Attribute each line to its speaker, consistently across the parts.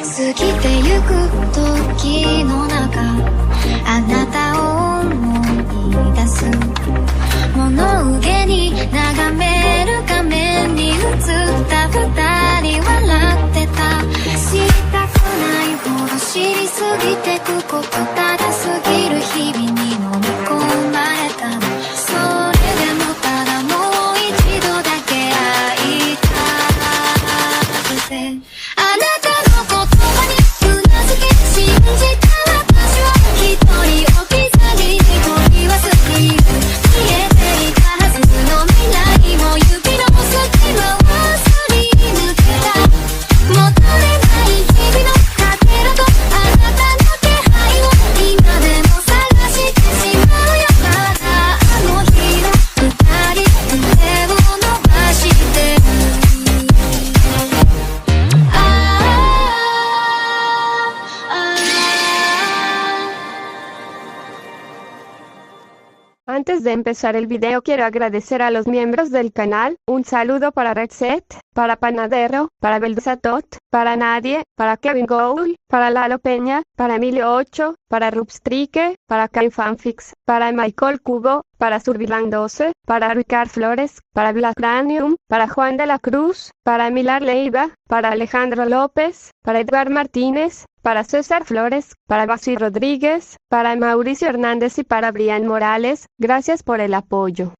Speaker 1: 過ぎてゆく時の中あなたを思い出す物憂げに眺める画面に映った二人笑ってた知りたくないほど知りすぎてくことただすぎる日々に飲み込まれたのそれでもただもう一度だけ会いたくてあなたの言葉にうなずき信じた私は一人置き去りに取り忘れる見えていたはずの未来も指の隙間をすり抜けた戻れない日々のかけらとあなたの気配を今でも探してしまうよまだあの日の二人手を伸ばしてる
Speaker 2: Antes de empezar el video quiero agradecer a los miembros del canal, un saludo para Redset, para Panadero, para Belsatot, para Nadie, para Kevin Gould, para Lalo Peña, para Emilio 8, para Rubstrike, para Kai Fanfix, para Michael Cubo, para Survilan 12, para Ricard Flores, para Black Cranium, para Juan de la Cruz, para Milar Leiva, para Alejandro López, para Edgar Martínez, para César Flores, para Basi Rodríguez, para Mauricio Hernández y para Brian Morales, gracias por el apoyo.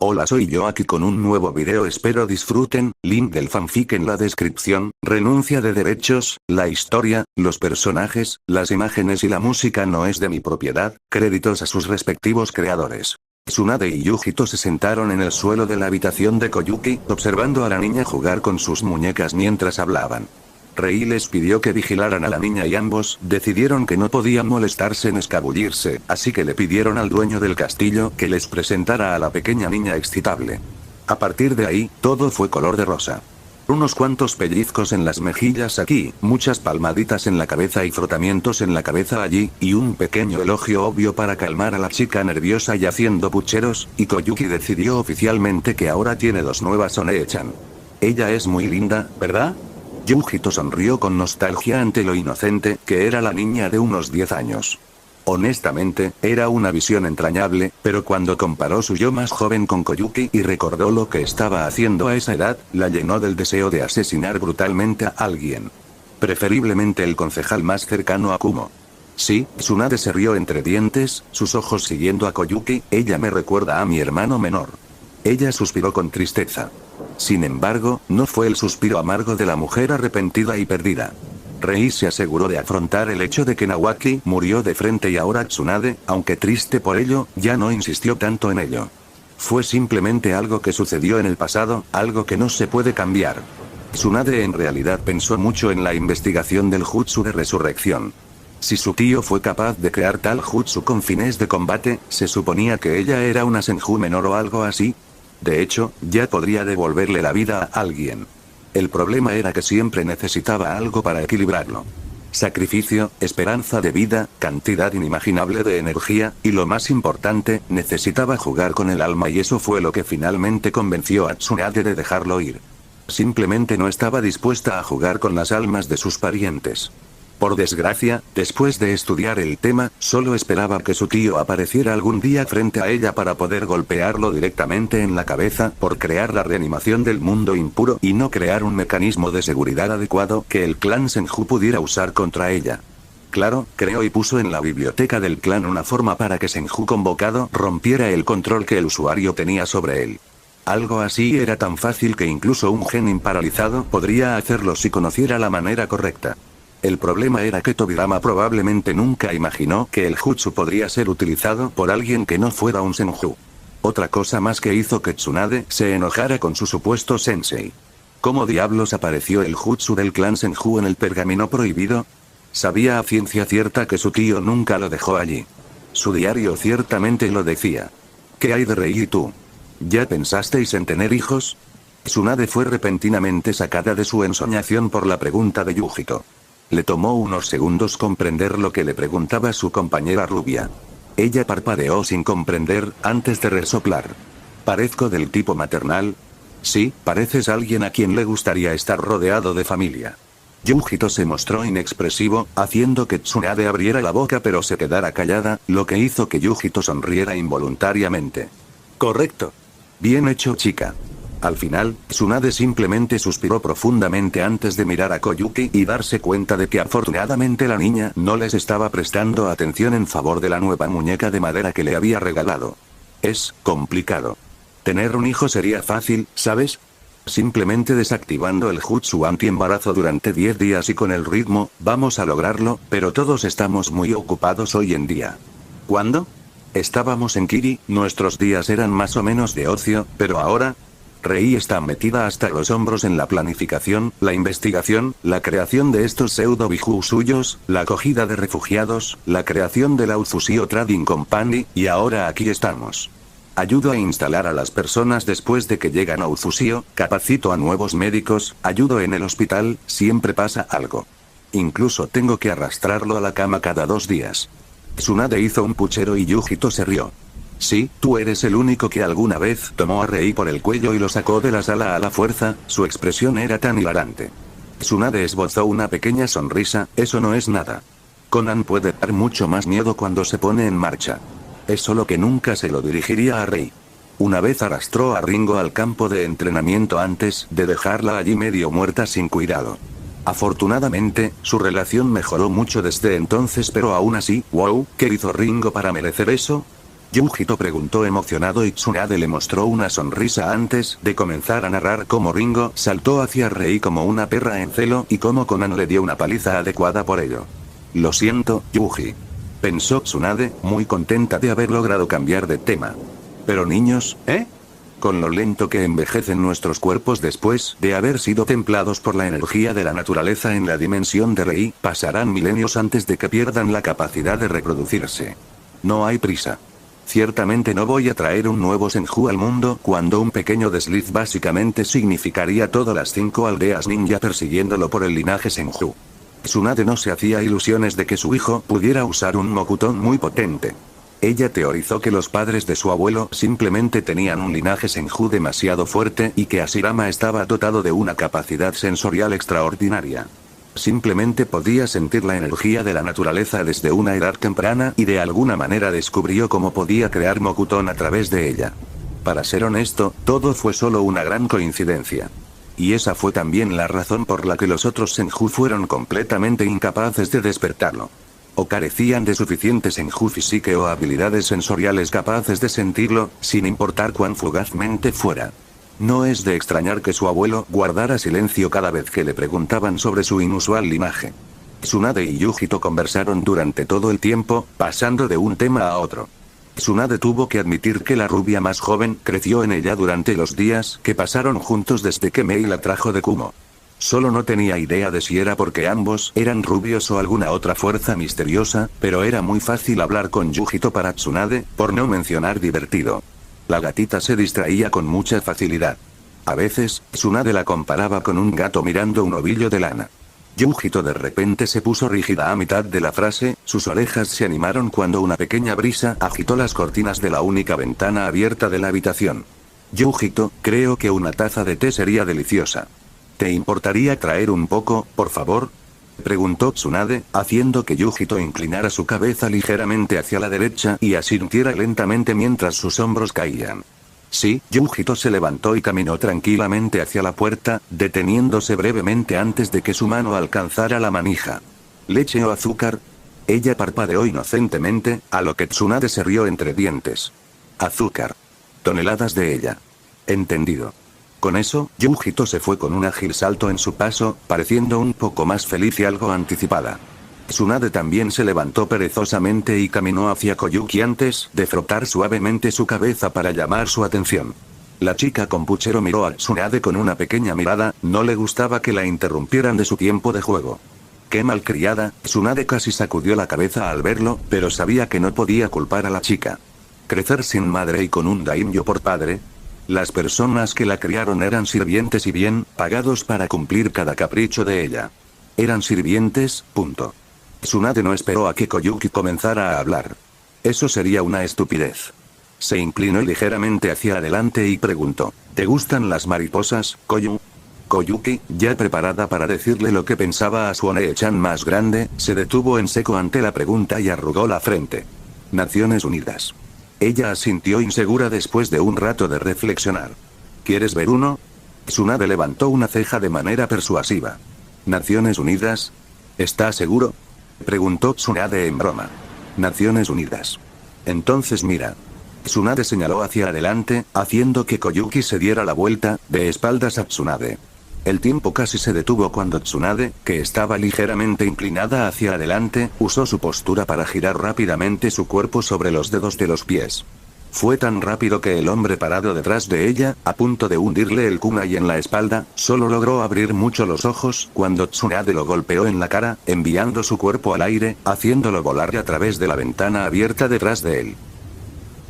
Speaker 3: Hola, soy yo aquí con un nuevo video, espero disfruten, link del fanfic en la descripción, renuncia de derechos, la historia, los personajes, las imágenes y la música no es de mi propiedad, créditos a sus respectivos creadores. Tsunade y Yujito se sentaron en el suelo de la habitación de Koyuki, observando a la niña jugar con sus muñecas mientras hablaban. Rei les pidió que vigilaran a la niña y ambos decidieron que no podían molestarse en escabullirse, así que le pidieron al dueño del castillo que les presentara a la pequeña niña excitable. A partir de ahí, todo fue color de rosa. Unos cuantos pellizcos en las mejillas aquí, muchas palmaditas en la cabeza y frotamientos en la cabeza allí, y un pequeño elogio obvio para calmar a la chica nerviosa y haciendo pucheros, y Koyuki decidió oficialmente que ahora tiene dos nuevas One-chan. Ella es muy linda, ¿verdad? Yujito sonrió con nostalgia ante lo inocente que era la niña de unos 10 años. Honestamente, era una visión entrañable, pero cuando comparó su yo más joven con Koyuki y recordó lo que estaba haciendo a esa edad, la llenó del deseo de asesinar brutalmente a alguien. Preferiblemente el concejal más cercano a Kumo. Sí, Tsunade se rió entre dientes, sus ojos siguiendo a Koyuki, ella me recuerda a mi hermano menor. Ella suspiró con tristeza. Sin embargo, no fue el suspiro amargo de la mujer arrepentida y perdida. Rei se aseguró de afrontar el hecho de que Nawaki murió de frente y ahora Tsunade, aunque triste por ello, ya no insistió tanto en ello. Fue simplemente algo que sucedió en el pasado, algo que no se puede cambiar. Tsunade en realidad pensó mucho en la investigación del jutsu de resurrección. Si su tío fue capaz de crear tal jutsu con fines de combate, se suponía que ella era una senju menor o algo así. De hecho, ya podría devolverle la vida a alguien. El problema era que siempre necesitaba algo para equilibrarlo. Sacrificio, esperanza de vida, cantidad inimaginable de energía, y lo más importante, necesitaba jugar con el alma y eso fue lo que finalmente convenció a Tsunade de dejarlo ir. Simplemente no estaba dispuesta a jugar con las almas de sus parientes. Por desgracia, después de estudiar el tema, solo esperaba que su tío apareciera algún día frente a ella para poder golpearlo directamente en la cabeza por crear la reanimación del mundo impuro y no crear un mecanismo de seguridad adecuado que el clan Senju pudiera usar contra ella. Claro, creó y puso en la biblioteca del clan una forma para que Senju convocado rompiera el control que el usuario tenía sobre él. Algo así era tan fácil que incluso un genin paralizado podría hacerlo si conociera la manera correcta. El problema era que Tobirama probablemente nunca imaginó que el jutsu podría ser utilizado por alguien que no fuera un senju. Otra cosa más que hizo que Tsunade se enojara con su supuesto sensei. ¿Cómo diablos apareció el jutsu del clan Senju en el pergamino prohibido? Sabía a ciencia cierta que su tío nunca lo dejó allí. Su diario ciertamente lo decía. ¿Qué hay de Rei y tú? ¿Ya pensasteis en tener hijos? Tsunade fue repentinamente sacada de su ensoñación por la pregunta de Yujito. Le tomó unos segundos comprender lo que le preguntaba su compañera rubia. Ella parpadeó sin comprender, antes de resoplar. ¿Parezco del tipo maternal? Sí, pareces alguien a quien le gustaría estar rodeado de familia. Yujito se mostró inexpresivo, haciendo que Tsunade abriera la boca pero se quedara callada, lo que hizo que Yujito sonriera involuntariamente. Correcto. Bien hecho, chica. Al final, Tsunade simplemente suspiró profundamente antes de mirar a Koyuki y darse cuenta de que afortunadamente la niña no les estaba prestando atención en favor de la nueva muñeca de madera que le había regalado. Es complicado. Tener un hijo sería fácil, ¿sabes? Simplemente desactivando el jutsu anti-embarazo durante 10 días y con el ritmo, vamos a lograrlo, pero todos estamos muy ocupados hoy en día. ¿Cuándo? Estábamos en Kiri, nuestros días eran más o menos de ocio, pero ahora... Rei está metida hasta los hombros en la planificación, la investigación, la creación de estos pseudo-biju suyos, la acogida de refugiados, la creación de la Uzusio Trading Company, y ahora aquí estamos. Ayudo a instalar a las personas después de que llegan a Uzusio, capacito a nuevos médicos, ayudo en el hospital, siempre pasa algo. Incluso tengo que arrastrarlo a la cama cada 2 días. Tsunade hizo un puchero y Yujito se rió. Sí, tú eres el único que alguna vez tomó a Rei por el cuello y lo sacó de la sala a la fuerza, su expresión era tan hilarante. Tsunade esbozó una pequeña sonrisa, eso no es nada. Conan puede dar mucho más miedo cuando se pone en marcha. Es solo que nunca se lo dirigiría a Rei. Una vez arrastró a Ringo al campo de entrenamiento antes de dejarla allí medio muerta sin cuidado. Afortunadamente, su relación mejoró mucho desde entonces, pero aún así, wow, ¿qué hizo Ringo para merecer eso? Yujito preguntó emocionado y Tsunade le mostró una sonrisa antes de comenzar a narrar cómo Ringo saltó hacia Rei como una perra en celo y cómo Conan le dio una paliza adecuada por ello. Lo siento, Yuji. Pensó Tsunade, muy contenta de haber logrado cambiar de tema. Pero niños, ¿eh? Con lo lento que envejecen nuestros cuerpos después de haber sido templados por la energía de la naturaleza en la dimensión de Rei, pasarán milenios antes de que pierdan la capacidad de reproducirse. No hay prisa. Ciertamente no voy a traer un nuevo Senju al mundo cuando un pequeño desliz básicamente significaría todas las 5 aldeas ninja persiguiéndolo por el linaje Senju. Tsunade no se hacía ilusiones de que su hijo pudiera usar un Mokuton muy potente. Ella teorizó que los padres de su abuelo simplemente tenían un linaje Senju demasiado fuerte y que Ashirama estaba dotado de una capacidad sensorial extraordinaria. Simplemente podía sentir la energía de la naturaleza desde una edad temprana y de alguna manera descubrió cómo podía crear Mokuton a través de ella. Para ser honesto, todo fue solo una gran coincidencia. Y esa fue también la razón por la que los otros Senju fueron completamente incapaces de despertarlo. O carecían de suficiente Senju físique o habilidades sensoriales capaces de sentirlo, sin importar cuán fugazmente fuera. No es de extrañar que su abuelo guardara silencio cada vez que le preguntaban sobre su inusual linaje. Tsunade y Yujito conversaron durante todo el tiempo, pasando de un tema a otro. Tsunade tuvo que admitir que la rubia más joven creció en ella durante los días que pasaron juntos desde que Mei la trajo de Kumo. Solo no tenía idea de si era porque ambos eran rubios o alguna otra fuerza misteriosa, pero era muy fácil hablar con Yujito para Tsunade, por no mencionar divertido. La gatita se distraía con mucha facilidad. A veces, Tsunade la comparaba con un gato mirando un ovillo de lana. Yujito de repente se puso rígida a mitad de la frase, sus orejas se animaron cuando una pequeña brisa agitó las cortinas de la única ventana abierta de la habitación. Yujito, creo que una taza de té sería deliciosa. ¿Te importaría traer un poco, por favor? Preguntó Tsunade, haciendo que Yujito inclinara su cabeza ligeramente hacia la derecha y asintiera lentamente mientras sus hombros caían. Sí, Yujito se levantó y caminó tranquilamente hacia la puerta, deteniéndose brevemente antes de que su mano alcanzara la manija. ¿Leche o azúcar? Ella parpadeó inocentemente, a lo que Tsunade se rió entre dientes. Azúcar. Toneladas de ella. Entendido. Con eso, Yujito se fue con un ágil salto en su paso, pareciendo un poco más feliz y algo anticipada. Tsunade también se levantó perezosamente y caminó hacia Koyuki antes de frotar suavemente su cabeza para llamar su atención. La chica con puchero miró a Tsunade con una pequeña mirada, no le gustaba que la interrumpieran de su tiempo de juego. ¡Qué malcriada! Tsunade casi sacudió la cabeza al verlo, pero sabía que no podía culpar a la chica. Crecer sin madre y con un daimyo por padre. Las personas que la criaron eran sirvientes y bien pagados para cumplir cada capricho de ella. Eran sirvientes, punto. Tsunade no esperó a que Koyuki comenzara a hablar. Eso sería una estupidez. Se inclinó ligeramente hacia adelante y preguntó, ¿te gustan las mariposas, Koyu? Koyuki, ya preparada para decirle lo que pensaba a su One-chan más grande, se detuvo en seco ante la pregunta y arrugó la frente. Naciones Unidas. Ella asintió insegura después de un rato de reflexionar. ¿Quieres ver uno? Tsunade levantó una ceja de manera persuasiva. ¿Naciones Unidas? ¿Estás seguro? Preguntó Tsunade en broma. Naciones Unidas. Entonces mira. Tsunade señaló hacia adelante, haciendo que Koyuki se diera la vuelta, de espaldas a Tsunade. El tiempo casi se detuvo cuando Tsunade, que estaba ligeramente inclinada hacia adelante, usó su postura para girar rápidamente su cuerpo sobre los dedos de los pies. Fue tan rápido que el hombre parado detrás de ella, a punto de hundirle el kunai en la espalda, solo logró abrir mucho los ojos cuando Tsunade lo golpeó en la cara, enviando su cuerpo al aire, haciéndolo volar a través de la ventana abierta detrás de él.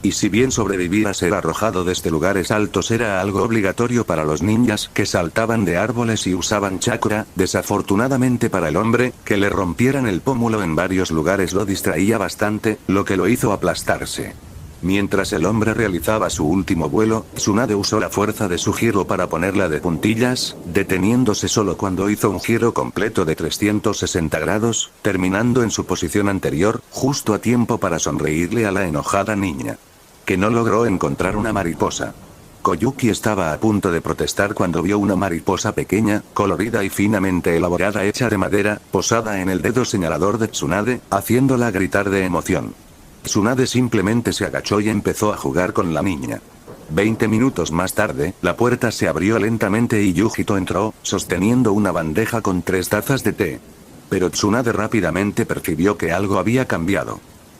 Speaker 3: Y si bien sobrevivir a ser arrojado desde lugares altos era algo obligatorio para los ninjas que saltaban de árboles y usaban chakra, desafortunadamente para el hombre, que le rompieran el pómulo en varios lugares lo distraía bastante, lo que lo hizo aplastarse. Mientras el hombre realizaba su último vuelo, Tsunade usó la fuerza de su giro para ponerla de puntillas, deteniéndose solo cuando hizo un giro completo de 360 grados, terminando en su posición anterior, justo a tiempo para sonreírle a la enojada niña. Que no logró encontrar una mariposa. Koyuki estaba a punto de protestar cuando vio una mariposa pequeña, colorida y finamente elaborada hecha de madera, posada en el dedo señalador de Tsunade, haciéndola gritar de emoción. Tsunade simplemente se agachó y empezó a jugar con la niña. 20 minutos más tarde, la puerta se abrió lentamente y Yujito entró, sosteniendo una bandeja con 3 tazas de té. Pero Tsunade rápidamente percibió que algo había cambiado.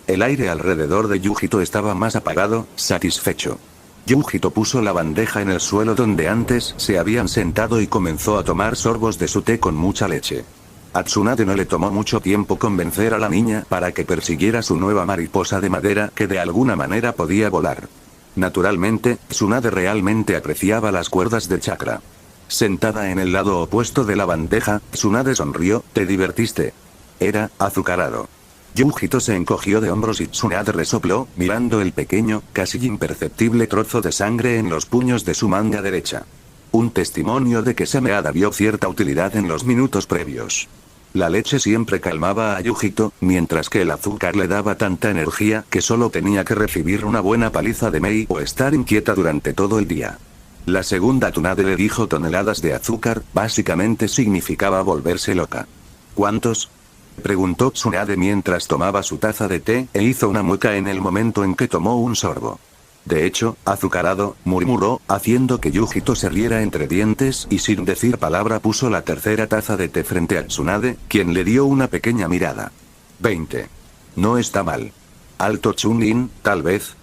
Speaker 3: El aire alrededor de Yujito estaba más apagado, satisfecho. Yujito puso la bandeja en el suelo donde antes se habían sentado y comenzó a tomar sorbos de su té con mucha leche. A Tsunade no le tomó mucho tiempo convencer a la niña para que persiguiera su nueva mariposa de madera que de alguna manera podía volar. Naturalmente, Tsunade realmente apreciaba las cuerdas de chakra. Sentada en el lado opuesto de la bandeja, Tsunade sonrió. ¿Te divertiste? Era azucarado. Yujito se encogió de hombros y Tsunade resopló, mirando el pequeño, casi imperceptible trozo de sangre en los puños de su manga derecha. Un testimonio de que Sameada vio cierta utilidad en los minutos previos. La leche siempre calmaba a Yujito, mientras que el azúcar le daba tanta energía que solo tenía que recibir una buena paliza de Mei o estar inquieta durante todo el día. La segunda Tsunade le dijo toneladas de azúcar, básicamente significaba volverse loca. ¿Cuántos? Preguntó Tsunade mientras tomaba su taza de té, e hizo una mueca en el momento en que tomó un sorbo. De hecho, azucarado, murmuró, haciendo que Yujito se riera entre dientes y sin decir palabra puso la tercera taza de té frente a Tsunade, quien le dio una pequeña mirada. 20. No está mal. Alto Chunin, tal vez.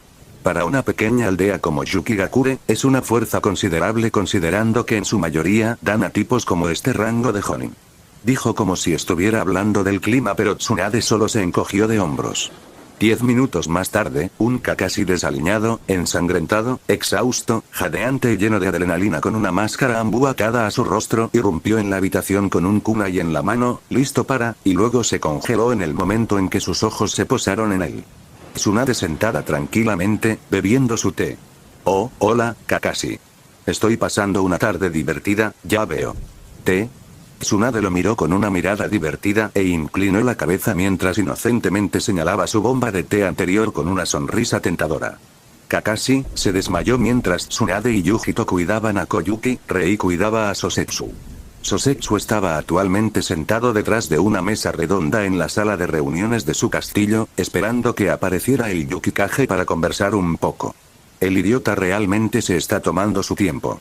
Speaker 3: Para una pequeña aldea como Yukigakure, es una fuerza considerable considerando que en su mayoría dan a tipos como este rango de Jonin. Dijo como si estuviera hablando del clima, pero Tsunade solo se encogió de hombros. 10 minutos más tarde, un Kakashi desaliñado, ensangrentado, exhausto, jadeante y lleno de adrenalina con una máscara ambú atada a su rostro, irrumpió en la habitación con un kunai en la mano, listo para, y luego se congeló en el momento en que sus ojos se posaron en él. Tsunade sentada tranquilamente, bebiendo su té. Oh, hola, Kakashi. Estoy pasando una tarde divertida, ya veo. ¿Té? Tsunade lo miró con una mirada divertida e inclinó la cabeza mientras inocentemente señalaba su bomba de té anterior con una sonrisa tentadora. Kakashi se desmayó mientras Tsunade y Yujito cuidaban a Koyuki, Rei cuidaba a Sosetsu. Sosetsu estaba actualmente sentado detrás de una mesa redonda en la sala de reuniones de su castillo, esperando que apareciera el Yukikage para conversar un poco. El idiota realmente se está tomando su tiempo.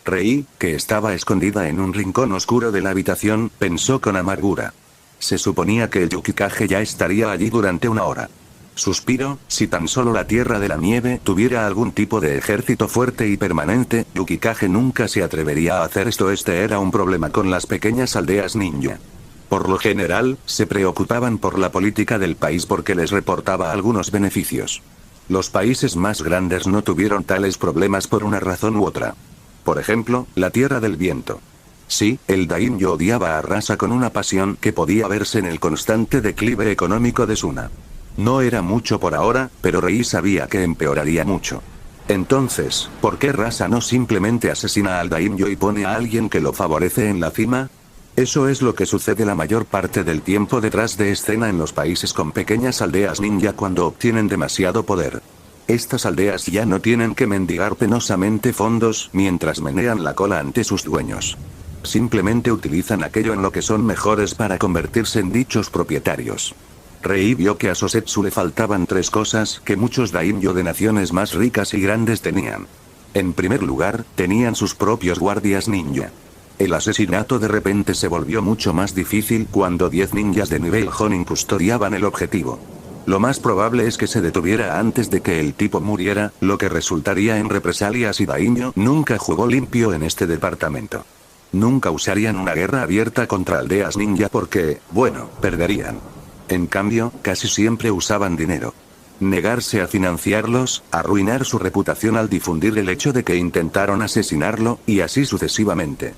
Speaker 3: Rei, que estaba escondida en un rincón oscuro de la habitación, pensó con amargura. Se suponía que el Yukikage ya estaría allí durante una hora. Suspiro, si tan solo la Tierra de la Nieve tuviera algún tipo de ejército fuerte y permanente, Yukikage nunca se atrevería a hacer esto. Este era un problema con las pequeñas aldeas ninja. Por lo general, se preocupaban por la política del país porque les reportaba algunos beneficios. Los países más grandes no tuvieron tales problemas por una razón u otra. Por ejemplo, la Tierra del Viento. Sí, el daimyo odiaba a Rasa con una pasión que podía verse en el constante declive económico de Suna. No era mucho por ahora, pero Rei sabía que empeoraría mucho. Entonces, ¿por qué Rasa no simplemente asesina al daimyo y pone a alguien que lo favorece en la cima? Eso es lo que sucede la mayor parte del tiempo detrás de escena en los países con pequeñas aldeas ninja cuando obtienen demasiado poder. Estas aldeas ya no tienen que mendigar penosamente fondos mientras menean la cola ante sus dueños. Simplemente utilizan aquello en lo que son mejores para convertirse en dichos propietarios. Rei vio que a Sosetsu le faltaban tres cosas que muchos daimyo de naciones más ricas y grandes tenían. En primer lugar, tenían sus propios guardias ninja. El asesinato de repente se volvió mucho más difícil cuando 10 ninjas de nivel Jonin custodiaban el objetivo. Lo más probable es que se detuviera antes de que el tipo muriera, lo que resultaría en represalias y daimyo nunca jugó limpio en este departamento. Nunca usarían una guerra abierta contra aldeas ninja porque, bueno, perderían. En cambio, casi siempre usaban dinero. Negarse a financiarlos, arruinar su reputación al difundir el hecho de que intentaron asesinarlo, y así sucesivamente.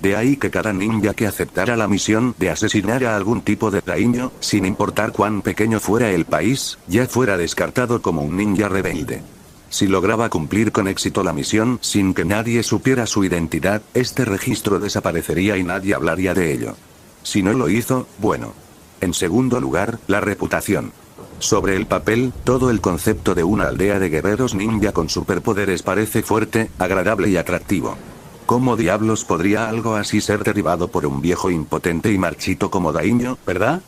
Speaker 3: De ahí que cada ninja que aceptara la misión de asesinar a algún tipo de daimyo, sin importar cuán pequeño fuera el país, ya fuera descartado como un ninja rebelde. Si lograba cumplir con éxito la misión sin que nadie supiera su identidad, este registro desaparecería y nadie hablaría de ello. Si no lo hizo, bueno. En segundo lugar, la reputación. Sobre el papel, todo el concepto de una aldea de guerreros ninja con superpoderes parece fuerte, agradable y atractivo. ¿Cómo diablos podría algo así ser derribado por un viejo impotente y marchito como daimyo, verdad?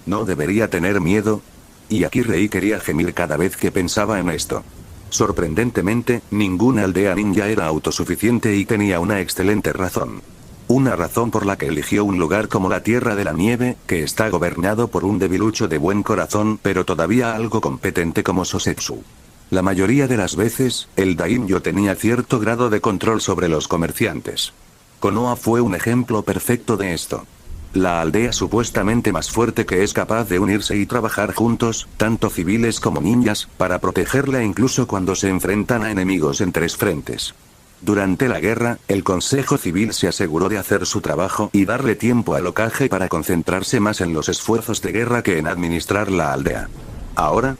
Speaker 3: ¿No debería tener miedo? Y aquí Rei quería gemir cada vez que pensaba en esto. Sorprendentemente, ninguna aldea ninja era autosuficiente y tenía una excelente razón. Una razón por la que eligió un lugar como la Tierra de la Nieve, que está gobernado por un debilucho de buen corazón pero todavía algo competente como Sosetsu. La mayoría de las veces, el daimyo tenía cierto grado de control sobre los comerciantes. Konoha fue un ejemplo perfecto de esto. La aldea supuestamente más fuerte que es capaz de unirse y trabajar juntos, tanto civiles como ninjas, para protegerla incluso cuando se enfrentan a enemigos en tres frentes. Durante la guerra, el Consejo Civil se aseguró de hacer su trabajo y darle tiempo al Hokage para concentrarse más en los esfuerzos de guerra que en administrar la aldea. Ahora,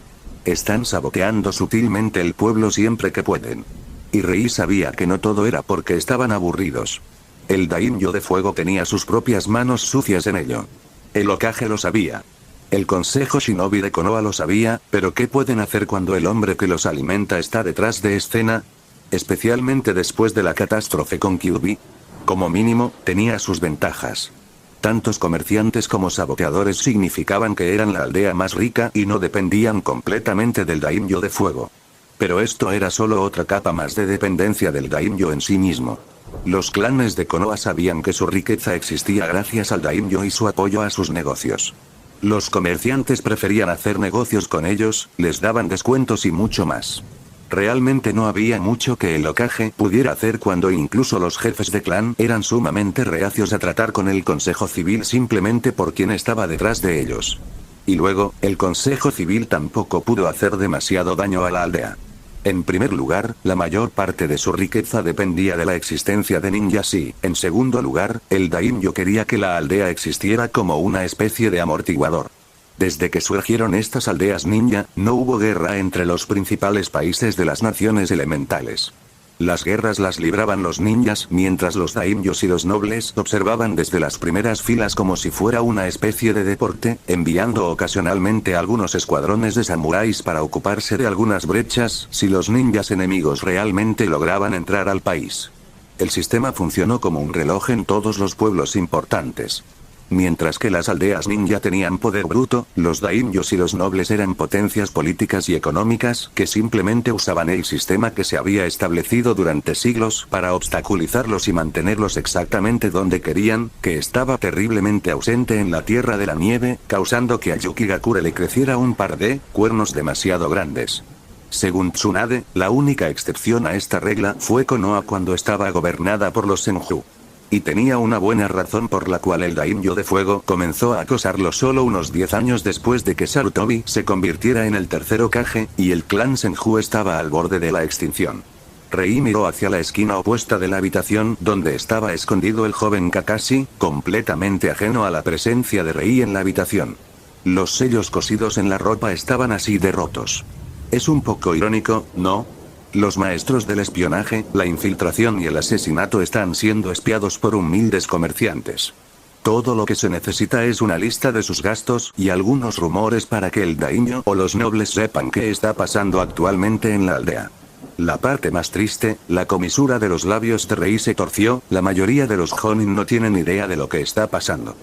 Speaker 3: están saboteando sutilmente el pueblo siempre que pueden. Y Rei sabía que no todo era porque estaban aburridos. El daimyo de fuego tenía sus propias manos sucias en ello. El Hokage lo sabía. El Consejo Shinobi de Konoha lo sabía, pero ¿qué pueden hacer cuando el hombre que los alimenta está detrás de escena? Especialmente después de la catástrofe con Kyuubi. Como mínimo, tenía sus ventajas. Tantos comerciantes como saboteadores significaban que eran la aldea más rica y no dependían completamente del daimyo de fuego. Pero esto era solo otra capa más de dependencia del daimyo en sí mismo. Los clanes de Konoha sabían que su riqueza existía gracias al daimyo y su apoyo a sus negocios. Los comerciantes preferían hacer negocios con ellos, les daban descuentos y mucho más. Realmente no había mucho que el Hokage pudiera hacer cuando incluso los jefes de clan eran sumamente reacios a tratar con el Consejo Civil simplemente por quien estaba detrás de ellos. Y luego, el Consejo Civil tampoco pudo hacer demasiado daño a la aldea. En primer lugar, la mayor parte de su riqueza dependía de la existencia de ninjas y, en segundo lugar, el daimyo quería que la aldea existiera como una especie de amortiguador. Desde que surgieron estas aldeas ninja, no hubo guerra entre los principales países de las naciones elementales. Las guerras las libraban los ninjas mientras los daimyos y los nobles observaban desde las primeras filas como si fuera una especie de deporte, enviando ocasionalmente algunos escuadrones de samuráis para ocuparse de algunas brechas si los ninjas enemigos realmente lograban entrar al país. El sistema funcionó como un reloj en todos los pueblos importantes. Mientras que las aldeas ninja tenían poder bruto, los daimyos y los nobles eran potencias políticas y económicas que simplemente usaban el sistema que se había establecido durante siglos para obstaculizarlos y mantenerlos exactamente donde querían, que estaba terriblemente ausente en la Tierra de la Nieve, causando que a Yukigakure le creciera un par de cuernos demasiado grandes. Según Tsunade, la única excepción a esta regla fue Konoha cuando estaba gobernada por los Senju. Y tenía una buena razón por la cual el daimyo de fuego comenzó a acosarlo solo unos 10 años después de que Sarutobi se convirtiera en el tercer Hokage, y el clan Senju estaba al borde de la extinción. Rei miró hacia la esquina opuesta de la habitación donde estaba escondido el joven Kakashi, completamente ajeno a la presencia de Rei en la habitación. Los sellos cosidos en la ropa estaban así de rotos. Es un poco irónico, ¿no? Los maestros del espionaje, la infiltración y el asesinato están siendo espiados por humildes comerciantes. Todo lo que se necesita es una lista de sus gastos y algunos rumores para que el daimyo o los nobles sepan qué está pasando actualmente en la aldea. La parte más triste, la comisura de los labios de Rei se torció, la mayoría de los Jonin no tienen idea de lo que está pasando.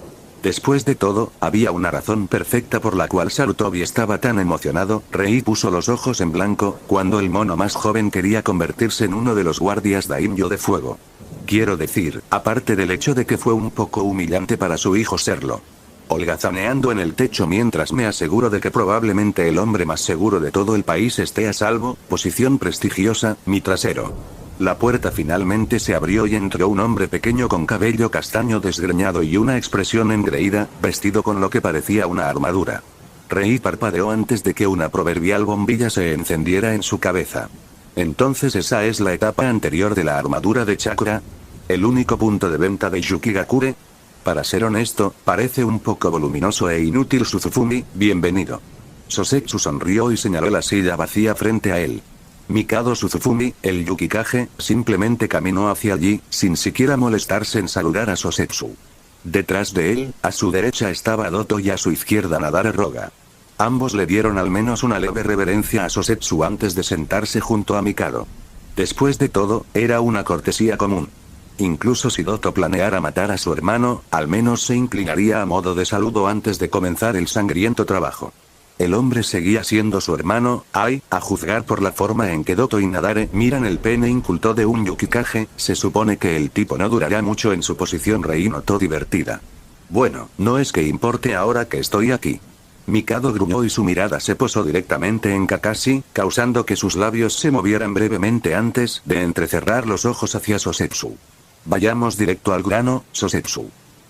Speaker 3: Después de todo, había una razón perfecta por la cual Sarutobi estaba tan emocionado. Rei puso los ojos en blanco, cuando el mono más joven quería convertirse en uno de los guardias daimyo de fuego. Quiero decir, aparte del hecho de que fue un poco humillante para su hijo serlo. Holgazaneando en el techo mientras me aseguro de que probablemente el hombre más seguro de todo el país esté a salvo, posición prestigiosa, mi trasero. La puerta finalmente se abrió y entró un hombre pequeño con cabello castaño desgreñado y una expresión engreída, vestido con lo que parecía una armadura. Rei parpadeó antes de que una proverbial bombilla se encendiera en su cabeza. Entonces esa es la etapa anterior de la armadura de chakra. ¿El único punto de venta de Yukigakure? Para ser honesto, parece un poco voluminoso e inútil. Suzufumi, bienvenido. Sosetsu sonrió y señaló la silla vacía frente a él. Mikado Suzufumi, el Yukikage, simplemente caminó hacia allí, sin siquiera molestarse en saludar a Sosetsu. Detrás de él, a su derecha estaba Doto y a su izquierda Nadare Roga. Ambos le dieron al menos una leve reverencia a Sosetsu antes de sentarse junto a Mikado. Después de todo, era una cortesía común. Incluso si Doto planeara matar a su hermano, al menos se inclinaría a modo de saludo antes de comenzar el sangriento trabajo. El hombre seguía siendo su hermano, a juzgar por la forma en que Doto y Nadare miran el pene inculto de un Yukikage, se supone que el tipo no durará mucho en su posición. Rei notó divertida. Bueno, no es que importe ahora que estoy aquí. Mikado gruñó y su mirada se posó directamente en Kakashi, causando que sus labios se movieran brevemente antes de entrecerrar los ojos hacia Sosetsu. Vayamos directo al grano, Sosetsu.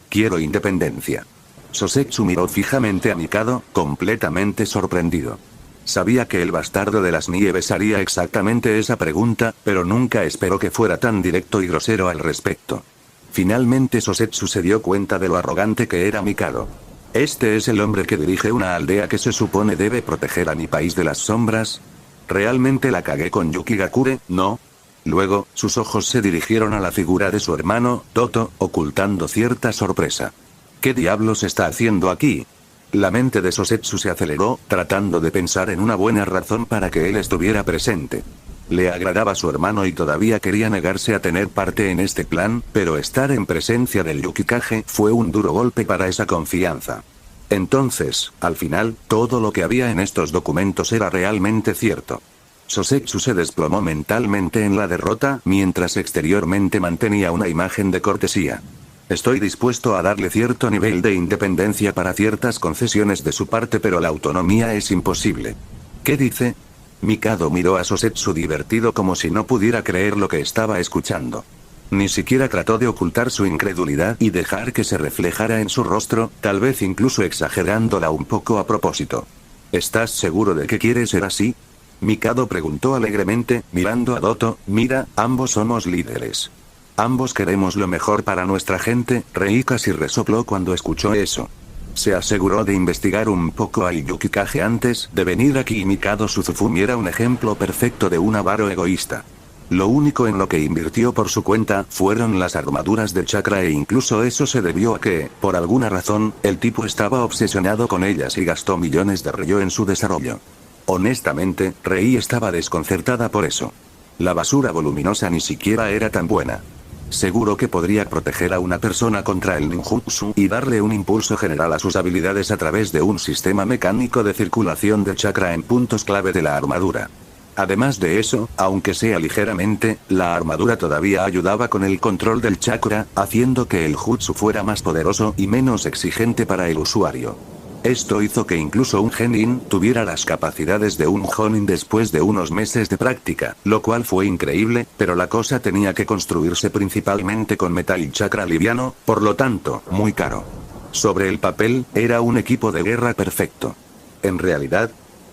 Speaker 3: Quiero independencia. Sosetsu miró fijamente a Mikado, completamente sorprendido. Sabía que el bastardo de las nieves haría exactamente esa pregunta, pero nunca esperó que fuera tan directo y grosero al respecto. Finalmente Sosetsu se dio cuenta de lo arrogante que era Mikado. ¿Este es el hombre que dirige una aldea que se supone debe proteger a mi país de las sombras? ¿Realmente la cagué con Yukigakure, no? Luego, sus ojos se dirigieron a la figura de su hermano, Doto, ocultando cierta sorpresa. ¿Qué diablos está haciendo aquí? La mente de Sosetsu se aceleró, tratando de pensar en una buena razón para que él estuviera presente. Le agradaba su hermano y todavía quería negarse a tener parte en este plan, pero estar en presencia del Yukikage fue un duro golpe para esa confianza. Entonces, al final, todo lo que había en estos documentos era realmente cierto. Sosetsu se desplomó mentalmente en la derrota, mientras exteriormente mantenía una imagen de cortesía. Estoy dispuesto a darle cierto nivel de independencia para ciertas concesiones de su parte, pero la autonomía es imposible. ¿Qué dice? Mikado miró a Sosetsu divertido como si no pudiera creer lo que estaba escuchando. Ni siquiera trató de ocultar su incredulidad y dejar que se reflejara en su rostro, tal vez incluso exagerándola un poco a propósito. ¿Estás seguro de que quiere ser así? Mikado preguntó alegremente, mirando a Doto. Mira, ambos somos líderes. Ambos queremos lo mejor para nuestra gente. Rei casi resopló cuando escuchó eso. Se aseguró de investigar un poco al Yukikage antes de venir aquí y Mikado Suzufumi era un ejemplo perfecto de un avaro egoísta. Lo único en lo que invirtió por su cuenta fueron las armaduras de chakra e incluso eso se debió a que, por alguna razón, el tipo estaba obsesionado con ellas y gastó millones de ryo en su desarrollo. Honestamente, Rei estaba desconcertada por eso. La basura voluminosa ni siquiera era tan buena. Seguro que podría proteger a una persona contra el ninjutsu y darle un impulso general a sus habilidades a través de un sistema mecánico de circulación de chakra en puntos clave de la armadura. Además de eso, aunque sea ligeramente, la armadura todavía ayudaba con el control del chakra, haciendo que el jutsu fuera más poderoso y menos exigente para el usuario. Esto hizo que incluso un genin tuviera las capacidades de un jonin después de unos meses de práctica, lo cual fue increíble, pero la cosa tenía que construirse principalmente con metal y chakra liviano, por lo tanto, muy caro. Sobre el papel, era un equipo de guerra perfecto. En realidad,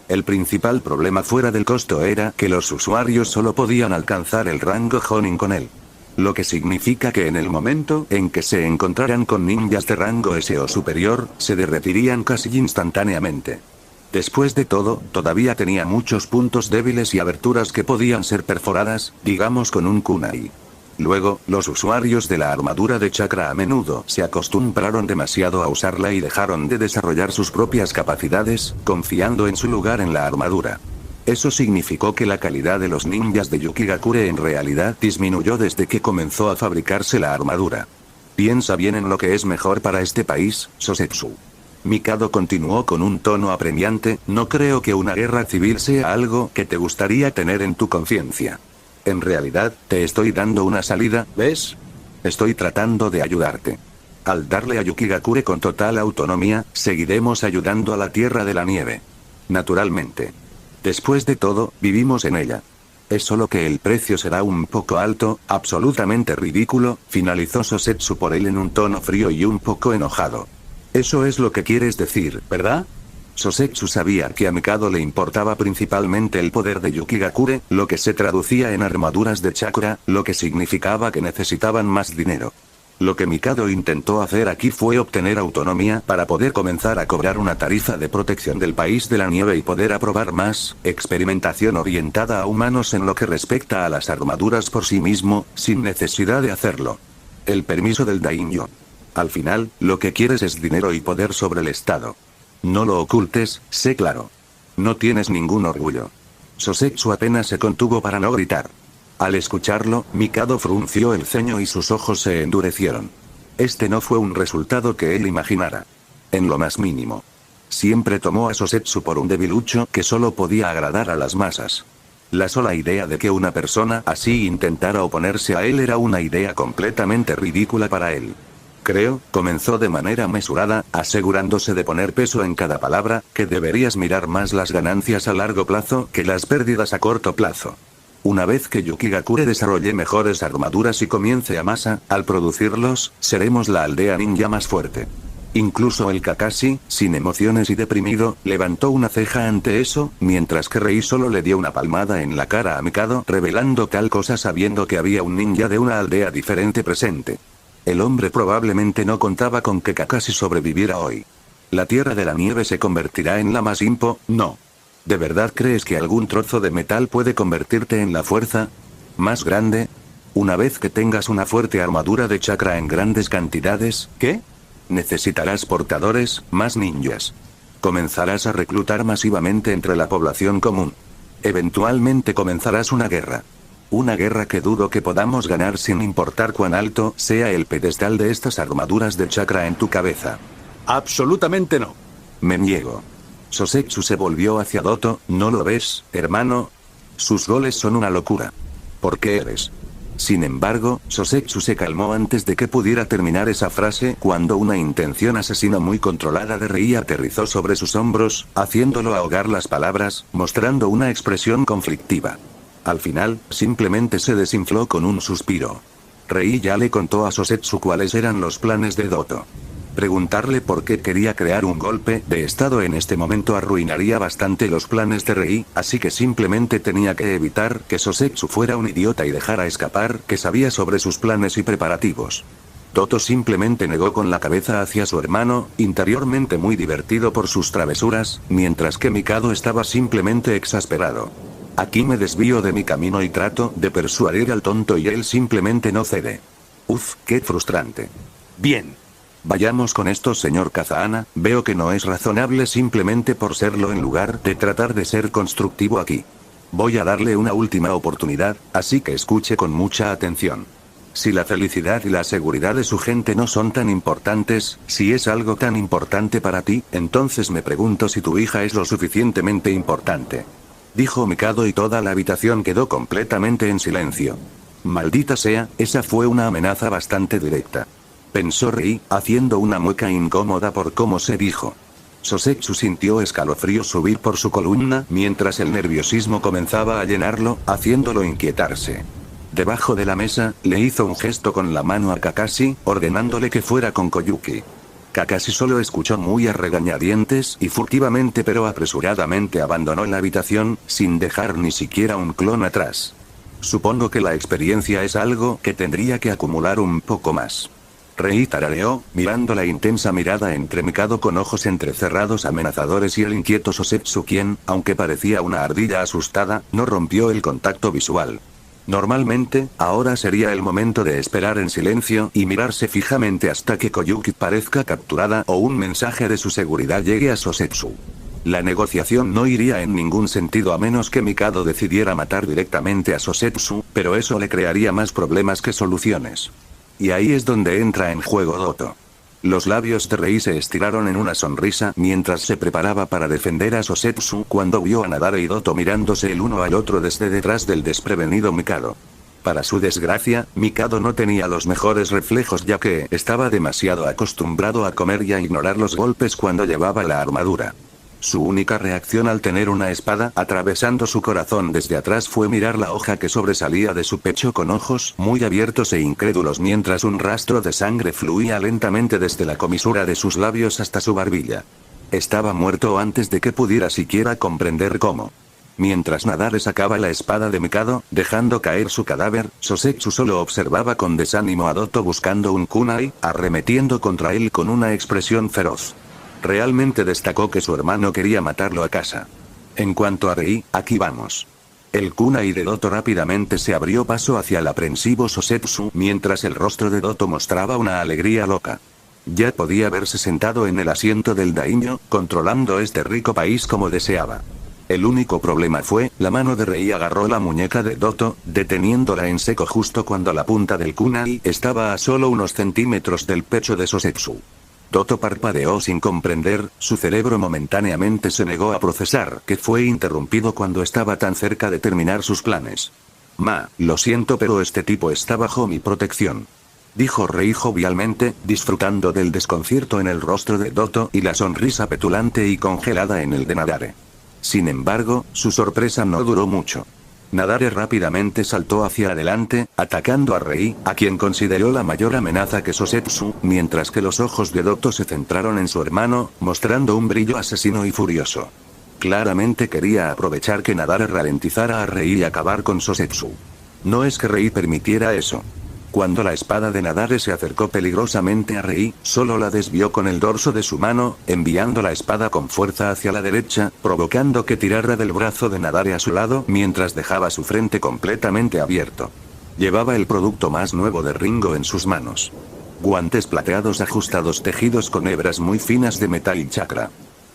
Speaker 3: el principal problema fuera del costo era que los usuarios solo podían alcanzar el rango jonin con él. Lo que significa que en el momento en que se encontraran con ninjas de rango S o superior, se derretirían casi instantáneamente. Después de todo, todavía tenía muchos puntos débiles y aberturas que podían ser perforadas, digamos con un kunai. Luego, los usuarios de la armadura de chakra a menudo se acostumbraron demasiado a usarla y dejaron de desarrollar sus propias capacidades, confiando en su lugar en la armadura. Eso significó que la calidad de los ninjas de Yukigakure en realidad disminuyó desde que comenzó a fabricarse la armadura. Piensa bien en lo que es mejor para este país, Sosetsu. Mikado continuó con un tono apremiante, no creo que una guerra civil sea algo que te gustaría tener en tu conciencia. En realidad, te estoy dando una salida, ¿ves? Estoy tratando de ayudarte. Al darle a Yukigakure con total autonomía, seguiremos ayudando a la Tierra de la Nieve. Naturalmente. Después de todo, vivimos en ella. Es solo que el precio será un poco alto, absolutamente ridículo, finalizó Sosetsu por él en un tono frío y un poco enojado. Eso es lo que quieres decir, ¿verdad? Sosetsu sabía que a Mikado le importaba principalmente el poder de Yukigakure, lo que se traducía en armaduras de chakra, lo que significaba que necesitaban más dinero. Lo que Mikado intentó hacer aquí fue obtener autonomía para poder comenzar a cobrar una tarifa de protección del país de la nieve y poder aprobar más experimentación orientada a humanos en lo que respecta a las armaduras por sí mismo, sin necesidad de hacerlo. El permiso del daimyo. Al final, lo que quieres es dinero y poder sobre el Estado. No lo ocultes, sé claro. No tienes ningún orgullo. Sosetsu apenas se contuvo para no gritar. Al escucharlo, Mikado frunció el ceño y sus ojos se endurecieron. Este no fue un resultado que él imaginara. En lo más mínimo. Siempre tomó a Sosetsu por un debilucho que solo podía agradar a las masas. La sola idea de que una persona así intentara oponerse a él era una idea completamente ridícula para él. Creo, comenzó de manera mesurada, asegurándose de poner peso en cada palabra, que deberías mirar más las ganancias a largo plazo que las pérdidas a corto plazo. Una vez que Yukigakure desarrolle mejores armaduras y comience a masa, al producirlos, seremos la aldea ninja más fuerte. Incluso el Kakashi, sin emociones y deprimido, levantó una ceja ante eso, mientras que Rei solo le dio una palmada en la cara a Mikado, revelando tal cosa sabiendo que había un ninja de una aldea diferente presente. El hombre probablemente no contaba con que Kakashi sobreviviera hoy. La Tierra de la Nieve se convertirá en la más no. ¿De verdad crees que algún trozo de metal puede convertirte en la fuerza más grande? Una vez que tengas una fuerte armadura de chakra en grandes cantidades, ¿qué? Necesitarás portadores, más ninjas. Comenzarás a reclutar masivamente entre la población común. Eventualmente comenzarás una guerra. Una guerra que dudo que podamos ganar sin importar cuán alto sea el pedestal de estas armaduras de chakra en tu cabeza. Absolutamente no. Me niego. Sosetsu se volvió hacia Doto, ¿no lo ves, hermano? Sus goles son una locura. ¿Por qué eres? Sin embargo, Sosetsu se calmó antes de que pudiera terminar esa frase cuando una intención asesina muy controlada de Rei aterrizó sobre sus hombros, haciéndolo ahogar las palabras, mostrando una expresión conflictiva. Al final, simplemente se desinfló con un suspiro. Rei ya le contó a Sosetsu cuáles eran los planes de Doto. Preguntarle por qué quería crear un golpe de estado en este momento arruinaría bastante los planes de Rei, así que simplemente tenía que evitar que Sosetsu fuera un idiota y dejara escapar que sabía sobre sus planes y preparativos. Doto simplemente negó con la cabeza hacia su hermano, interiormente muy divertido por sus travesuras, mientras que Mikado estaba simplemente exasperado. Aquí me desvío de mi camino y trato de persuadir al tonto y él simplemente no cede. Uf, qué frustrante. Bien. Vayamos con esto, señor Kazahana, veo que no es razonable simplemente por serlo en lugar de tratar de ser constructivo aquí. Voy a darle una última oportunidad, así que escuche con mucha atención. Si la felicidad y la seguridad de su gente no son tan importantes, si es algo tan importante para ti, entonces me pregunto si tu hija es lo suficientemente importante. Dijo Mikado y toda la habitación quedó completamente en silencio. Maldita sea, esa fue una amenaza bastante directa. Pensó Rei, haciendo una mueca incómoda por cómo se dijo. Sosetsu sintió escalofríos subir por su columna mientras el nerviosismo comenzaba a llenarlo, haciéndolo inquietarse. Debajo de la mesa, le hizo un gesto con la mano a Kakashi, ordenándole que fuera con Koyuki. Kakashi solo escuchó muy a regañadientes y furtivamente pero apresuradamente abandonó la habitación, sin dejar ni siquiera un clon atrás. Supongo que la experiencia es algo que tendría que acumular un poco más. Rei tarareó, mirando la intensa mirada entre Mikado con ojos entrecerrados amenazadores y el inquieto Sosetsu quien, aunque parecía una ardilla asustada, no rompió el contacto visual. Normalmente, ahora sería el momento de esperar en silencio y mirarse fijamente hasta que Koyuki parezca capturada o un mensaje de su seguridad llegue a Sosetsu. La negociación no iría en ningún sentido a menos que Mikado decidiera matar directamente a Sosetsu, pero eso le crearía más problemas que soluciones. Y ahí es donde entra en juego Doto. Los labios de Rei se estiraron en una sonrisa mientras se preparaba para defender a Sosetsu cuando vio a Nadare y Doto mirándose el uno al otro desde detrás del desprevenido Mikado. Para su desgracia, Mikado no tenía los mejores reflejos ya que estaba demasiado acostumbrado a comer y a ignorar los golpes cuando llevaba la armadura. Su única reacción al tener una espada atravesando su corazón desde atrás fue mirar la hoja que sobresalía de su pecho con ojos muy abiertos e incrédulos mientras un rastro de sangre fluía lentamente desde la comisura de sus labios hasta su barbilla. Estaba muerto antes de que pudiera siquiera comprender cómo. Mientras Nadare sacaba la espada de Mikado, dejando caer su cadáver, Sosetsu solo observaba con desánimo a Doto buscando un kunai, arremetiendo contra él con una expresión feroz. Realmente destacó que su hermano quería matarlo a casa. En cuanto a Rei, aquí vamos. El kunai de Doto rápidamente se abrió paso hacia el aprensivo Sosetsu mientras el rostro de Doto mostraba una alegría loca. Ya podía verse sentado en el asiento del daimyo, controlando este rico país como deseaba. El único problema fue, la mano de Rei agarró la muñeca de Doto, deteniéndola en seco justo cuando la punta del kunai estaba a solo unos centímetros del pecho de Sosetsu. Doto parpadeó sin comprender, su cerebro momentáneamente se negó a procesar que fue interrumpido cuando estaba tan cerca de terminar sus planes. Lo siento pero este tipo está bajo mi protección. Dijo Rei jovialmente, disfrutando del desconcierto en el rostro de Doto y la sonrisa petulante y congelada en el de Nadare. Sin embargo, su sorpresa no duró mucho. Nadare rápidamente saltó hacia adelante, atacando a Rei, a quien consideró la mayor amenaza que Sosetsu, mientras que los ojos de Doto se centraron en su hermano, mostrando un brillo asesino y furioso. Claramente quería aprovechar que Nadare ralentizara a Rei y acabar con Sosetsu. No es que Rei permitiera eso. Cuando la espada de Nadare se acercó peligrosamente a Rei, solo la desvió con el dorso de su mano, enviando la espada con fuerza hacia la derecha, provocando que tirara del brazo de Nadare a su lado mientras dejaba su frente completamente abierto. Llevaba el producto más nuevo de Ringo en sus manos. Guantes plateados ajustados tejidos con hebras muy finas de metal y chakra.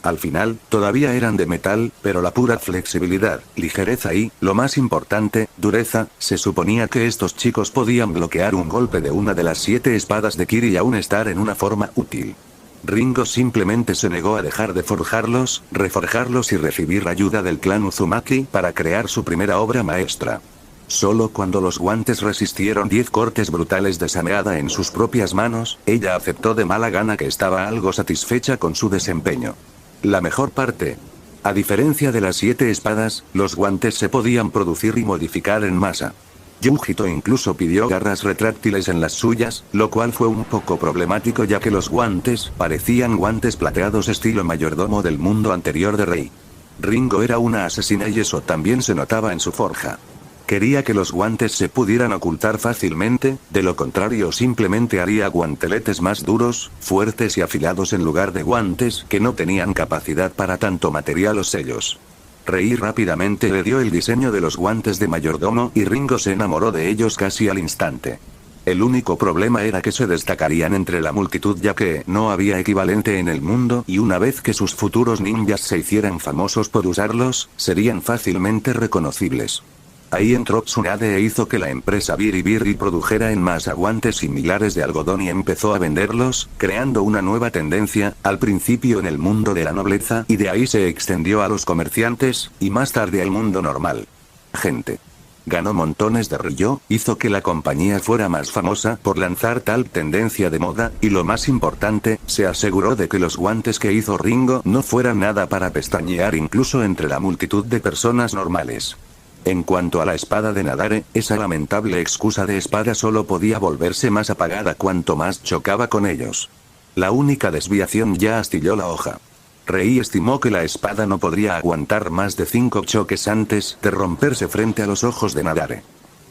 Speaker 3: Al final, todavía eran de metal, pero la pura flexibilidad, ligereza y, lo más importante, dureza, se suponía que estos chicos podían bloquear un golpe de una de las 7 espadas de Kiri y aún estar en una forma útil. Ringo simplemente se negó a dejar de forjarlos, reforjarlos y recibir ayuda del clan Uzumaki para crear su primera obra maestra. Solo cuando los guantes resistieron 10 cortes brutales de Sameada en sus propias manos, ella aceptó de mala gana que estaba algo satisfecha con su desempeño. La mejor parte. A diferencia de las 7 espadas, los guantes se podían producir y modificar en masa. Yujito incluso pidió garras retráctiles en las suyas, lo cual fue un poco problemático ya que los guantes parecían guantes plateados estilo mayordomo del mundo anterior de Rei. Ringo era una asesina y eso también se notaba en su forja. Quería que los guantes se pudieran ocultar fácilmente, de lo contrario simplemente haría guanteletes más duros, fuertes y afilados en lugar de guantes que no tenían capacidad para tanto material o sellos. Rei rápidamente le dio el diseño de los guantes de mayordomo y Ringo se enamoró de ellos casi al instante. El único problema era que se destacarían entre la multitud ya que no había equivalente en el mundo y una vez que sus futuros ninjas se hicieran famosos por usarlos, serían fácilmente reconocibles. Ahí entró Tsunade e hizo que la empresa Biribiri produjera en masa guantes similares de algodón y empezó a venderlos, creando una nueva tendencia, al principio en el mundo de la nobleza y de ahí se extendió a los comerciantes, y más tarde al mundo normal. Gente. Ganó montones de Ryo, hizo que la compañía fuera más famosa por lanzar tal tendencia de moda, y lo más importante, se aseguró de que los guantes que hizo Ringo no fueran nada para pestañear incluso entre la multitud de personas normales. En cuanto a la espada de Nadare, esa lamentable excusa de espada solo podía volverse más apagada cuanto más chocaba con ellos. La única desviación ya astilló la hoja. Rei estimó que la espada no podría aguantar más de 5 choques antes de romperse frente a los ojos de Nadare.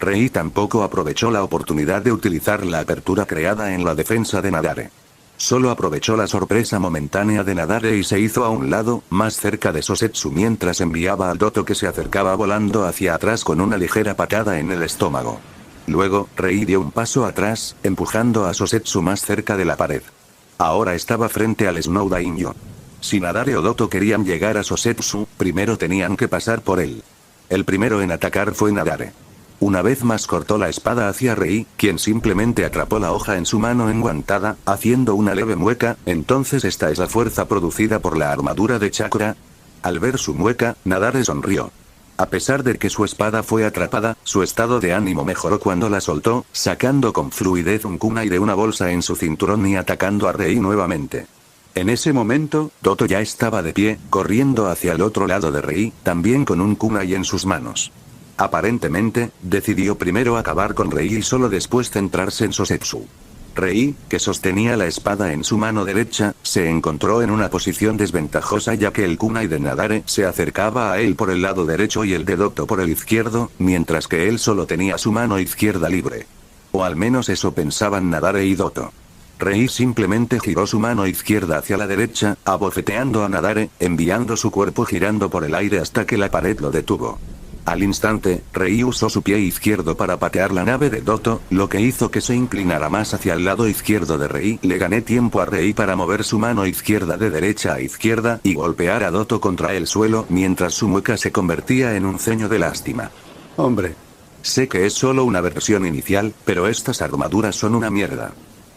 Speaker 3: Rei tampoco aprovechó la oportunidad de utilizar la apertura creada en la defensa de Nadare. Solo aprovechó la sorpresa momentánea de Nadare y se hizo a un lado, más cerca de Sosetsu mientras enviaba al Doto que se acercaba volando hacia atrás con una ligera patada en el estómago. Luego, Rei dio un paso atrás, empujando a Sosetsu más cerca de la pared. Ahora estaba frente al Snow Daimyo. Si Nadare o Doto querían llegar a Sosetsu, primero tenían que pasar por él. El primero en atacar fue Nadare. Una vez más cortó la espada hacia Rei, quien simplemente atrapó la hoja en su mano enguantada, haciendo una leve mueca. Entonces esta es la fuerza producida por la armadura de chakra. Al ver su mueca, Nadare sonrió. A pesar de que su espada fue atrapada, su estado de ánimo mejoró cuando la soltó, sacando con fluidez un kunai de una bolsa en su cinturón y atacando a Rei nuevamente. En ese momento, Doto ya estaba de pie, corriendo hacia el otro lado de Rei, también con un kunai en sus manos. Aparentemente, decidió primero acabar con Rei y solo después centrarse en Sosetsu. Rei, que sostenía la espada en su mano derecha, se encontró en una posición desventajosa ya que el kunai de Nadare se acercaba a él por el lado derecho y el de Doto por el izquierdo, mientras que él solo tenía su mano izquierda libre. O al menos eso pensaban Nadare y Doto. Rei simplemente giró su mano izquierda hacia la derecha, abofeteando a Nadare, enviando su cuerpo girando por el aire hasta que la pared lo detuvo. Al instante, Rei usó su pie izquierdo para patear la nave de Doto, lo que hizo que se inclinara más hacia el lado izquierdo de Rei. Le gané tiempo a Rei para mover su mano izquierda de derecha a izquierda y golpear a Doto contra el suelo mientras su mueca se convertía en un ceño de lástima. Hombre. Sé que es solo una versión inicial, pero estas armaduras son una mierda.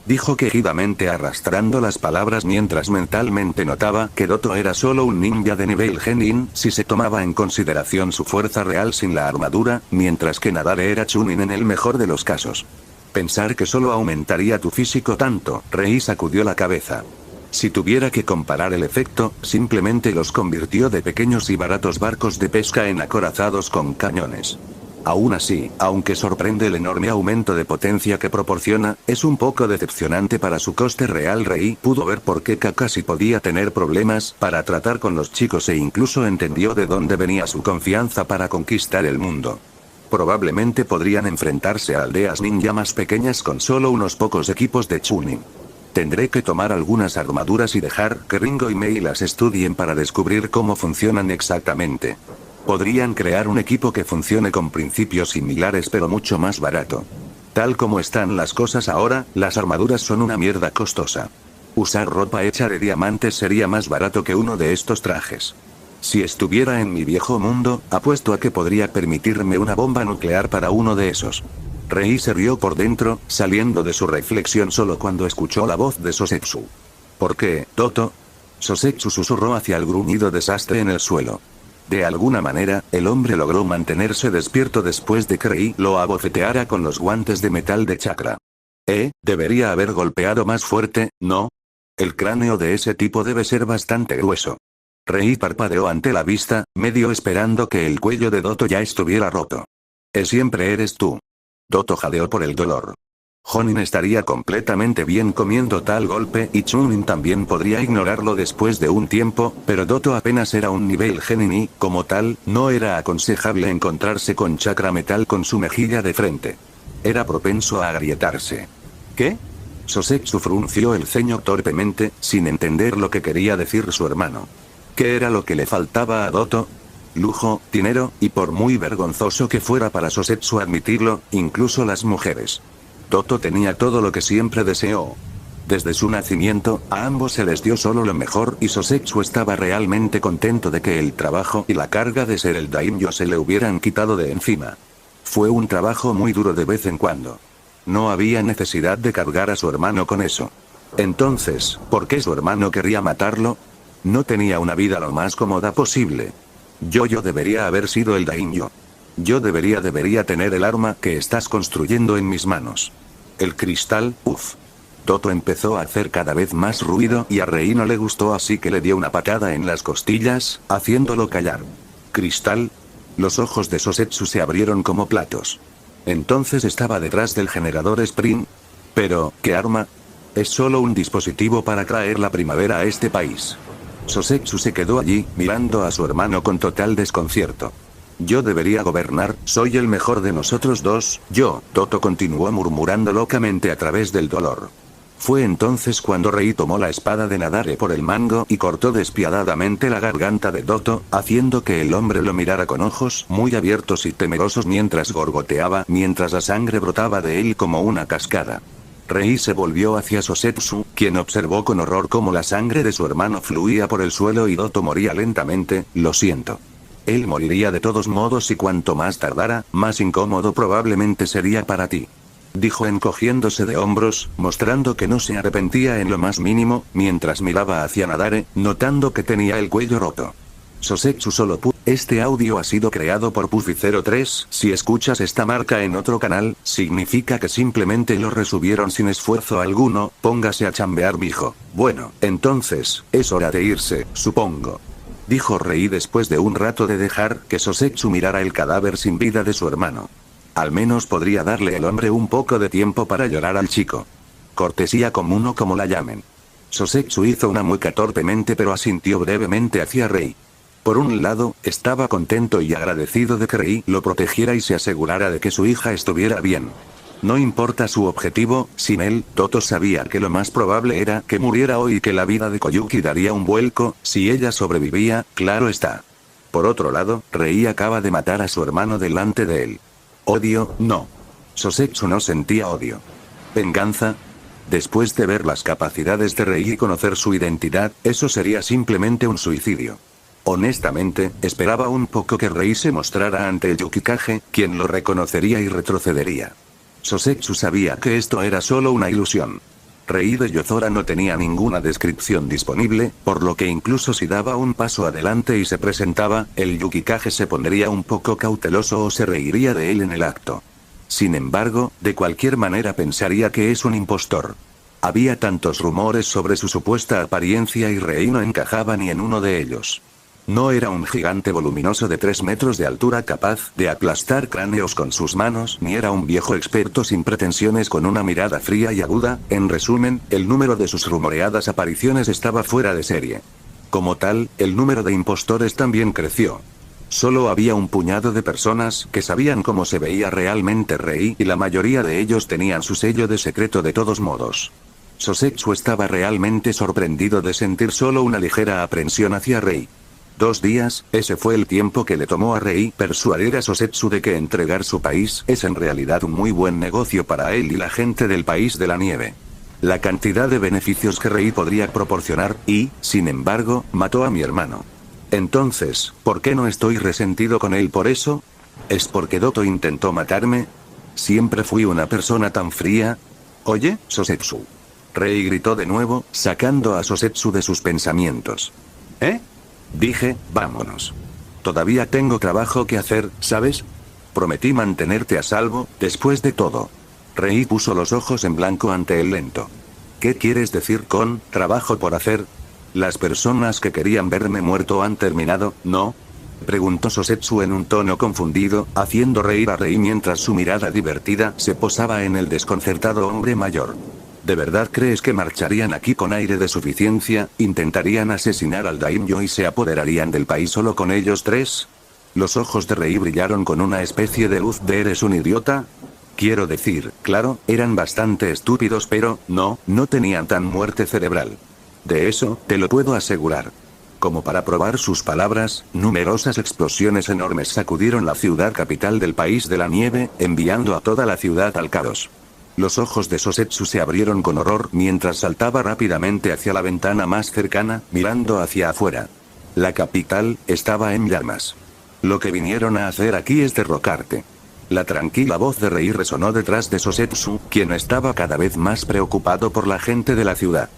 Speaker 3: Dijo quejidamente arrastrando las palabras mientras mentalmente notaba que Doto era solo un ninja de nivel Genin si se tomaba en consideración su fuerza real sin la armadura, mientras que Nadare era Chunin en el mejor de los casos. Pensar que solo aumentaría tu físico tanto, Rei sacudió la cabeza. Si tuviera que comparar el efecto, simplemente los convirtió de pequeños y baratos barcos de pesca en acorazados con cañones. Aún así, aunque sorprende el enorme aumento de potencia que proporciona, es un poco decepcionante para su coste real. Rei pudo ver por qué Kakashi podía tener problemas para tratar con los chicos e incluso entendió de dónde venía su confianza para conquistar el mundo. Probablemente podrían enfrentarse a aldeas ninja más pequeñas con solo unos pocos equipos de Chunin. Tendré que tomar algunas armaduras y dejar que Ringo y Mei las estudien para descubrir cómo funcionan exactamente. Podrían crear un equipo que funcione con principios similares pero mucho más barato. Tal como están las cosas ahora, las armaduras son una mierda costosa. Usar ropa hecha de diamantes sería más barato que uno de estos trajes. Si estuviera en mi viejo mundo, apuesto a que podría permitirme una bomba nuclear para uno de esos. Rei se rió por dentro, saliendo de su reflexión solo cuando escuchó la voz de Sosetsu. ¿Por qué, Doto? Sosetsu susurró hacia el gruñido desastre en el suelo. De alguna manera, el hombre logró mantenerse despierto después de que Rei lo abofeteara con los guantes de metal de chakra. Debería haber golpeado más fuerte, ¿no? El cráneo de ese tipo debe ser bastante grueso. Rei parpadeó ante la vista, medio esperando que el cuello de Doto ya estuviera roto. Siempre eres tú. Doto jadeó por el dolor. Jonin estaría completamente bien comiendo tal golpe y Chunin también podría ignorarlo después de un tiempo, pero Doto apenas era un nivel Genin y, como tal, no era aconsejable encontrarse con chakra metal con su mejilla de frente. Era propenso a agrietarse. ¿Qué? Sosetsu frunció el ceño torpemente, sin entender lo que quería decir su hermano. ¿Qué era lo que le faltaba a Doto? Lujo, dinero, y por muy vergonzoso que fuera para Sosetsu admitirlo, incluso las mujeres. Doto tenía todo lo que siempre deseó. Desde su nacimiento, a ambos se les dio solo lo mejor y Sosetsu estaba realmente contento de que el trabajo y la carga de ser el daimyo se le hubieran quitado de encima. Fue un trabajo muy duro de vez en cuando. No había necesidad de cargar a su hermano con eso. Entonces, ¿por qué su hermano querría matarlo? No tenía una vida lo más cómoda posible. Yo debería haber sido el daimyo. Yo debería tener el arma que estás construyendo en mis manos. El cristal, uff. Doto empezó a hacer cada vez más ruido y a Rei no le gustó, así que le dio una patada en las costillas, haciéndolo callar. ¿Cristal? Los ojos de Sosetsu se abrieron como platos. Entonces estaba detrás del generador Spring. Pero, ¿qué arma? Es solo un dispositivo para traer la primavera a este país. Sosetsu se quedó allí, mirando a su hermano con total desconcierto. Yo debería gobernar, soy el mejor de nosotros dos, yo, Toto continuó murmurando locamente a través del dolor. Fue entonces cuando Rei tomó la espada de Nadare por el mango y cortó despiadadamente la garganta de Toto, haciendo que el hombre lo mirara con ojos muy abiertos y temerosos mientras gorgoteaba, mientras la sangre brotaba de él como una cascada. Rei se volvió hacia Sosetsu, quien observó con horror cómo la sangre de su hermano fluía por el suelo y Toto moría lentamente. Lo siento. Él moriría de todos modos y cuanto más tardara, más incómodo probablemente sería para ti. Dijo encogiéndose de hombros, mostrando que no se arrepentía en lo más mínimo, mientras miraba hacia Nadare, notando que tenía el cuello roto. Sosetsu solo Este audio ha sido creado por Puffy03, si escuchas esta marca en otro canal, significa que simplemente lo resubieron sin esfuerzo alguno, póngase a chambear mijo. Bueno, entonces, es hora de irse, supongo. Dijo Rei después de un rato de dejar que Sosetsu mirara el cadáver sin vida de su hermano. Al menos podría darle el hombre un poco de tiempo para llorar al chico. Cortesía común o como la llamen. Sosetsu hizo una mueca torpemente pero asintió brevemente hacia Rei. Por un lado, estaba contento y agradecido de que Rei lo protegiera y se asegurara de que su hija estuviera bien. No importa su objetivo, sin él, Toto sabía que lo más probable era que muriera hoy y que la vida de Koyuki daría un vuelco, si ella sobrevivía, claro está. Por otro lado, Rei acaba de matar a su hermano delante de él. Odio, no. Sosetsu no sentía odio. ¿Venganza? Después de ver las capacidades de Rei y conocer su identidad, eso sería simplemente un suicidio. Honestamente, esperaba un poco que Rei se mostrara ante el Yukikage, quien lo reconocería y retrocedería. Sosetsu sabía que esto era solo una ilusión. Rei de Yozora no tenía ninguna descripción disponible, por lo que incluso si daba un paso adelante y se presentaba, el Yukikage se pondría un poco cauteloso o se reiría de él en el acto. Sin embargo, de cualquier manera pensaría que es un impostor. Había tantos rumores sobre su supuesta apariencia y Rei no encajaba ni en uno de ellos. No era un gigante voluminoso de 3 metros de altura capaz de aplastar cráneos con sus manos, ni era un viejo experto sin pretensiones con una mirada fría y aguda. En resumen, el número de sus rumoreadas apariciones estaba fuera de serie. Como tal, el número de impostores también creció. Solo había un puñado de personas que sabían cómo se veía realmente Rei y la mayoría de ellos tenían su sello de secreto de todos modos. Sosetsu estaba realmente sorprendido de sentir solo una ligera aprensión hacia Rei. 2 días, ese fue el tiempo que le tomó a Rei persuadir a Sosetsu de que entregar su país es en realidad un muy buen negocio para él y la gente del país de la nieve. La cantidad de beneficios que Rei podría proporcionar, y, sin embargo, mató a mi hermano. Entonces, ¿por qué no estoy resentido con él por eso? ¿Es porque Toto intentó matarme? ¿Siempre fui una persona tan fría? Oye, Sosetsu. Rei gritó de nuevo, sacando a Sosetsu de sus pensamientos. ¿Eh? Dije, vámonos. Todavía tengo trabajo que hacer, ¿sabes? Prometí mantenerte a salvo, después de todo. Rei puso los ojos en blanco ante el lento. ¿Qué quieres decir con trabajo por hacer? ¿Las personas que querían verme muerto han terminado, no? Preguntó Sosetsu en un tono confundido, haciendo reír a Rei mientras su mirada divertida se posaba en el desconcertado hombre mayor. ¿De verdad crees que marcharían aquí con aire de suficiencia, intentarían asesinar al daimyo y se apoderarían del país solo con ellos 3? Los ojos de Rei brillaron con una especie de luz de ¿eres un idiota? Quiero decir, claro, eran bastante estúpidos pero, no tenían tan muerte cerebral. De eso, te lo puedo asegurar. Como para probar sus palabras, numerosas explosiones enormes sacudieron la ciudad capital del país de la nieve, enviando a toda la ciudad al caos. Los ojos de Sosetsu se abrieron con horror mientras saltaba rápidamente hacia la ventana más cercana, mirando hacia afuera. La capital estaba en llamas. Lo que vinieron a hacer aquí es derrocarte. La tranquila voz de Rei resonó detrás de Sosetsu, quien estaba cada vez más preocupado por la gente de la ciudad.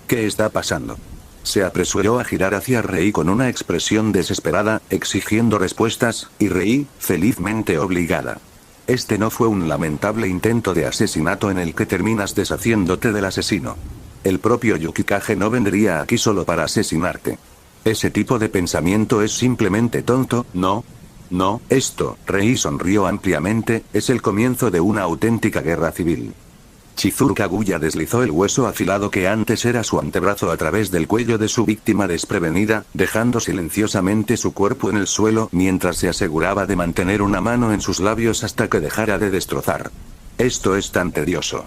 Speaker 3: ¿Qué está pasando? Se apresuró a girar hacia Rei con una expresión desesperada, exigiendo respuestas, y Rei, felizmente obligada. Este no fue un lamentable intento de asesinato en el que terminas deshaciéndote del asesino. El propio Yukikage no vendría aquí solo para asesinarte. Ese tipo de pensamiento es simplemente tonto, ¿no? No, esto, Rei sonrió ampliamente, es el comienzo de una auténtica guerra civil. Chizuru Kaguya deslizó el hueso afilado que antes era su antebrazo a través del cuello de su víctima desprevenida, dejando silenciosamente su cuerpo en el suelo mientras se aseguraba de mantener una mano en sus labios hasta que dejara de destrozar. Esto es tan tedioso.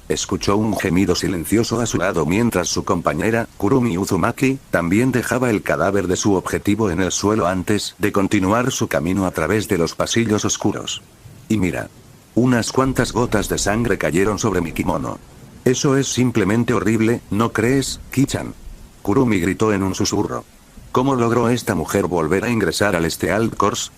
Speaker 3: Escuchó un gemido silencioso a su lado mientras su compañera, Kurumi Uzumaki, también dejaba el cadáver de su objetivo en el suelo antes de continuar su camino a través de los pasillos oscuros. Y mira. Unas cuantas gotas de sangre cayeron sobre mi kimono. Eso es simplemente horrible, ¿no crees, Ki-chan? Kurumi gritó en un susurro. ¿Cómo logró esta mujer volver a ingresar al Stealth Course?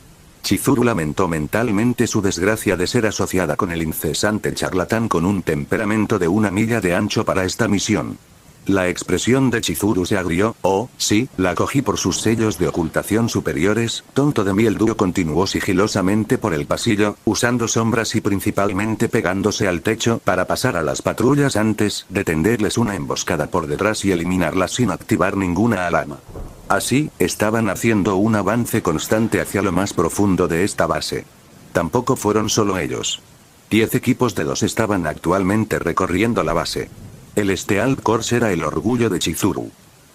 Speaker 3: Chizuru lamentó mentalmente su desgracia de ser asociada con el incesante charlatán con un temperamento de 1 milla de ancho para esta misión. La expresión de Chizuru se agrió. Oh, sí, la cogí por sus sellos de ocultación superiores. Tonto de mí. El dúo continuó sigilosamente por el pasillo, usando sombras y principalmente pegándose al techo para pasar a las patrullas antes de tenderles una emboscada por detrás y eliminarlas sin activar ninguna alarma. Así, estaban haciendo un avance constante hacia lo más profundo de esta base. Tampoco fueron solo ellos. 10 equipos de 2 estaban actualmente recorriendo la base. El Stealth Course era el orgullo de Chizuru.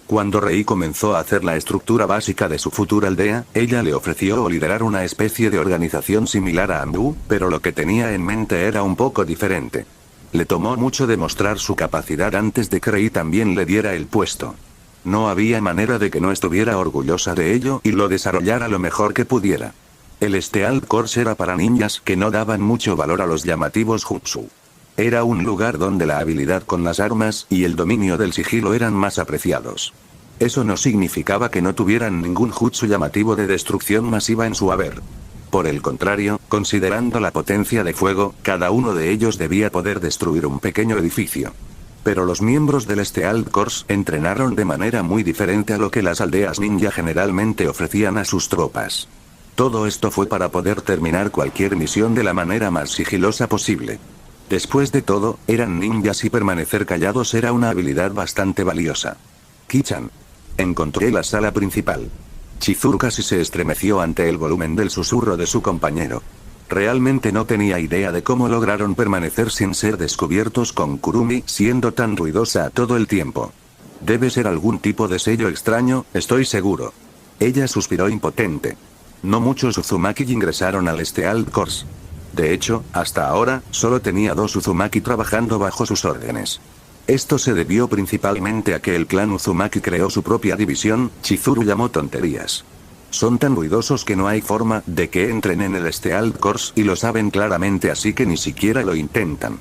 Speaker 3: Cuando Rei comenzó a hacer la estructura básica de su futura aldea, ella le ofreció liderar una especie de organización similar a Anbu, pero lo que tenía en mente era un poco diferente. Le tomó mucho demostrar su capacidad antes de que Rei también le diera el puesto. No había manera de que no estuviera orgullosa de ello y lo desarrollara lo mejor que pudiera. El Stealth Course era para ninjas que no daban mucho valor a los llamativos jutsu. Era un lugar donde la habilidad con las armas y el dominio del sigilo eran más apreciados. Eso no significaba que no tuvieran ningún jutsu llamativo de destrucción masiva en su haber. Por el contrario, considerando la potencia de fuego, cada uno de ellos debía poder destruir un pequeño edificio. Pero los miembros del Stealth Course entrenaron de manera muy diferente a lo que las aldeas ninja generalmente ofrecían a sus tropas. Todo esto fue para poder terminar cualquier misión de la manera más sigilosa posible. Después de todo, eran ninjas y permanecer callados era una habilidad bastante valiosa. Ki-chan. Encontré la sala principal. Chizuru casi se estremeció ante el volumen del susurro de su compañero. Realmente no tenía idea de cómo lograron permanecer sin ser descubiertos con Kurumi siendo tan ruidosa todo el tiempo. Debe ser algún tipo de sello extraño, estoy seguro. Ella suspiró impotente. No muchos Uzumaki ingresaron al Stealth Course. De hecho, hasta ahora, solo tenía 2 Uzumaki trabajando bajo sus órdenes. Esto se debió principalmente a que el clan Uzumaki creó su propia división. Chizuru llamó tonterías. Son tan ruidosos que no hay forma de que entren en el Stealth Course y lo saben claramente, así que ni siquiera lo intentan.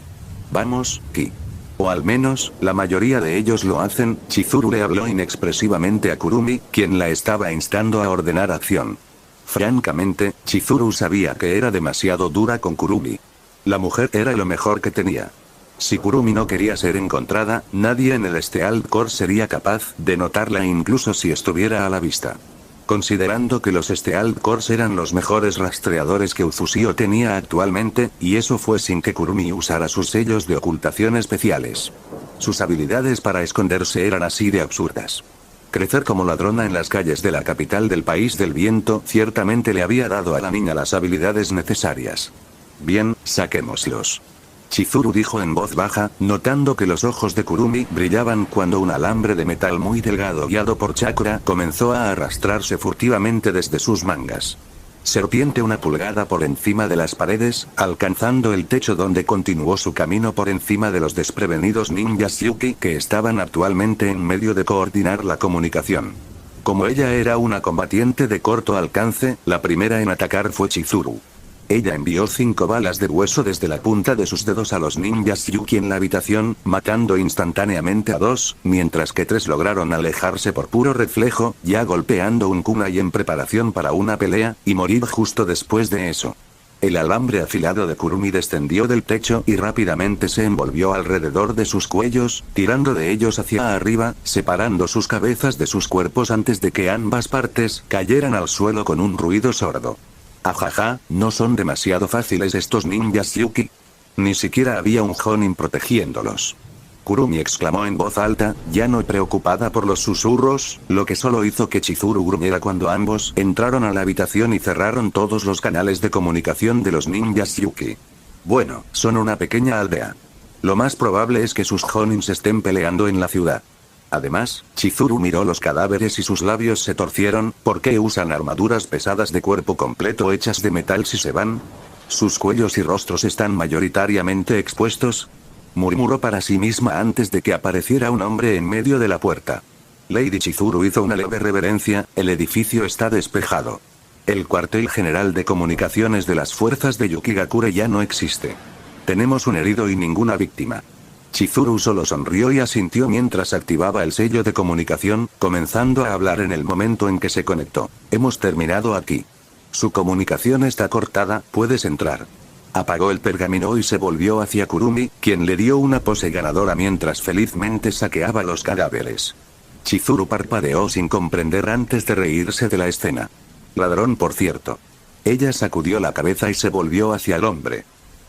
Speaker 3: Vamos, Ki. O al menos, la mayoría de ellos lo hacen. Chizuru le habló inexpresivamente a Kurumi, quien la estaba instando a ordenar acción. Francamente, Chizuru sabía que era demasiado dura con Kurumi. La mujer era lo mejor que tenía. Si Kurumi no quería ser encontrada, nadie en el Stealth Course sería capaz de notarla incluso si estuviera a la vista. Considerando que los Stealth Course eran los mejores rastreadores que Uzushio tenía actualmente, y eso fue sin que Kurumi usara sus sellos de ocultación especiales. Sus habilidades para esconderse eran así de absurdas. Crecer como ladrona en las calles de la capital del país del viento ciertamente le había dado a la niña las habilidades necesarias. Bien, saquémoslos. Chizuru dijo en voz baja, notando que los ojos de Kurumi brillaban cuando un alambre de metal muy delgado guiado por chakra comenzó a arrastrarse furtivamente desde sus mangas. Serpiente 1 pulgada por encima de las paredes, alcanzando el techo donde continuó su camino por encima de los desprevenidos ninjas Yuki que estaban actualmente en medio de coordinar la comunicación. Como ella era una combatiente de corto alcance, la primera en atacar fue Chizuru. Ella envió 5 balas de hueso desde la punta de sus dedos a los ninjas Yuki en la habitación, matando instantáneamente a 2, mientras que 3 lograron alejarse por puro reflejo, ya golpeando un kunai en preparación para una pelea, y morir justo después de eso. El alambre afilado de Kurumi descendió del techo y rápidamente se envolvió alrededor de sus cuellos, tirando de ellos hacia arriba, separando sus cabezas de sus cuerpos antes de que ambas partes cayeran al suelo con un ruido sordo. Ajaja, ¿no son demasiado fáciles estos ninjas Yuki? Ni siquiera había un Jonin protegiéndolos. Kurumi exclamó en voz alta, ya no preocupada por los susurros, lo que solo hizo que Chizuru gruñera cuando ambos entraron a la habitación y cerraron todos los canales de comunicación de los ninjas Yuki. Bueno, son una pequeña aldea. Lo más probable es que sus Honins estén peleando en la ciudad. Además, Chizuru miró los cadáveres y sus labios se torcieron. ¿Por qué usan armaduras pesadas de cuerpo completo hechas de metal si se van? ¿Sus cuellos y rostros están mayoritariamente expuestos? Murmuró para sí misma antes de que apareciera un hombre en medio de la puerta. Lady Chizuru hizo una leve reverencia. El edificio está despejado. El cuartel general de comunicaciones de las fuerzas de Yukigakure ya no existe. Tenemos un herido y ninguna víctima. Chizuru solo sonrió y asintió mientras activaba el sello de comunicación, comenzando a hablar en el momento en que se conectó. Hemos terminado aquí. Su comunicación está cortada, puedes entrar. Apagó el pergamino y se volvió hacia Kurumi, quien le dio una pose ganadora mientras felizmente saqueaba los cadáveres. Chizuru parpadeó sin comprender antes de reírse de la escena. Ladrón, por cierto. Ella sacudió la cabeza y se volvió hacia el hombre.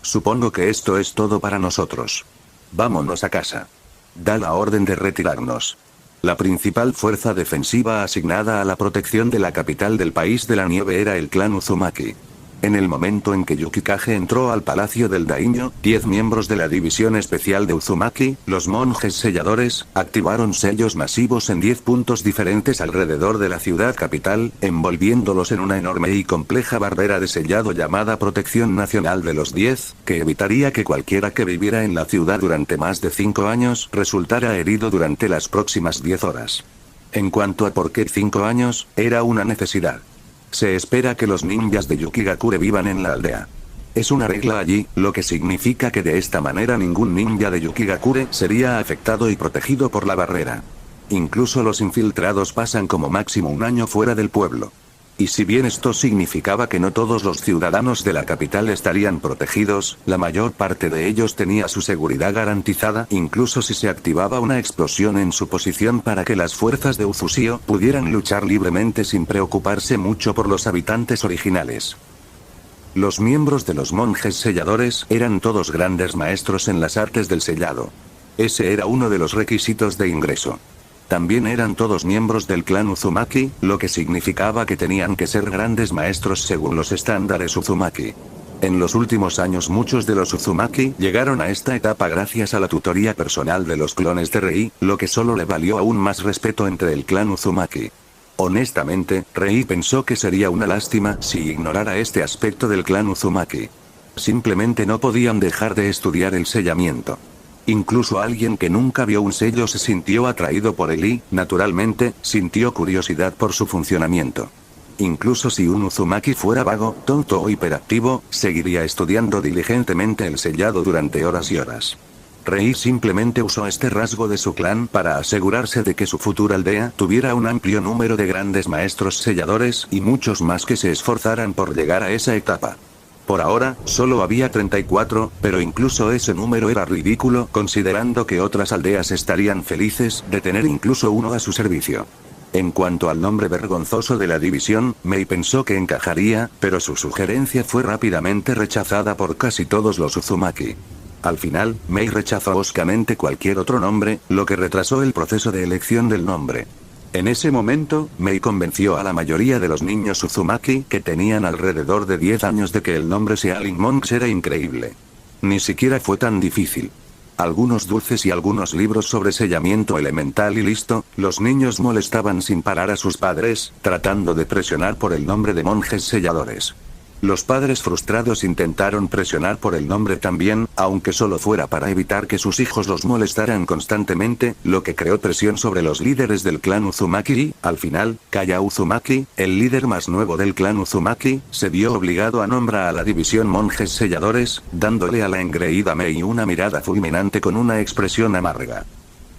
Speaker 3: Supongo que esto es todo para nosotros. Vámonos a casa. Da la orden de retirarnos. La principal fuerza defensiva asignada a la protección de la capital del país de la nieve era el clan Uzumaki. En el momento en que Yukikage entró al palacio del daimyo, 10 miembros de la división especial de Uzumaki, los monjes selladores, activaron sellos masivos en 10 puntos diferentes alrededor de la ciudad capital, envolviéndolos en una enorme y compleja barrera de sellado llamada Protección Nacional de los 10, que evitaría que cualquiera que viviera en la ciudad durante más de 5 años resultara herido durante las próximas 10 horas. En cuanto a por qué 5 años, era una necesidad. Se espera que los ninjas de Yukigakure vivan en la aldea. Es una regla allí, lo que significa que de esta manera ningún ninja de Yukigakure sería afectado y protegido por la barrera. Incluso los infiltrados pasan como máximo un año fuera del pueblo. Y si bien esto significaba que no todos los ciudadanos de la capital estarían protegidos, la mayor parte de ellos tenía su seguridad garantizada, incluso si se activaba una explosión en su posición para que las fuerzas de Uzushio pudieran luchar libremente sin preocuparse mucho por los habitantes originales. Los miembros de los monjes selladores eran todos grandes maestros en las artes del sellado. Ese era uno de los requisitos de ingreso. También eran todos miembros del clan Uzumaki, lo que significaba que tenían que ser grandes maestros según los estándares Uzumaki. En los últimos años muchos de los Uzumaki llegaron a esta etapa gracias a la tutoría personal de los clones de Rei, lo que solo le valió aún más respeto entre el clan Uzumaki. Honestamente, Rei pensó que sería una lástima si ignorara este aspecto del clan Uzumaki. Simplemente no podían dejar de estudiar el sellamiento. Incluso alguien que nunca vio un sello se sintió atraído por él y, naturalmente, sintió curiosidad por su funcionamiento. Incluso si un Uzumaki fuera vago, tonto o hiperactivo, seguiría estudiando diligentemente el sellado durante horas y horas. Rei simplemente usó este rasgo de su clan para asegurarse de que su futura aldea tuviera un amplio número de grandes maestros selladores y muchos más que se esforzaran por llegar a esa etapa. Por ahora, solo había 34, pero incluso ese número era ridículo considerando que otras aldeas estarían felices de tener incluso uno a su servicio. En cuanto al nombre vergonzoso de la división, Mei pensó que encajaría, pero su sugerencia fue rápidamente rechazada por casi todos los Uzumaki. Al final, Mei rechazó bruscamente cualquier otro nombre, lo que retrasó el proceso de elección del nombre. En ese momento, Mei convenció a la mayoría de los niños Uzumaki, que tenían alrededor de 10 años, de que el nombre Sealing Monks era increíble. Ni siquiera fue tan difícil. Algunos dulces y algunos libros sobre sellamiento elemental y listo, los niños molestaban sin parar a sus padres, tratando de presionar por el nombre de monjes selladores. Los padres frustrados intentaron presionar por el nombre también, aunque solo fuera para evitar que sus hijos los molestaran constantemente, lo que creó presión sobre los líderes del clan Uzumaki y, al final, Kaya Uzumaki, el líder más nuevo del clan Uzumaki, se vio obligado a nombrar a la división monjes selladores, dándole a la engreída Mei una mirada fulminante con una expresión amarga.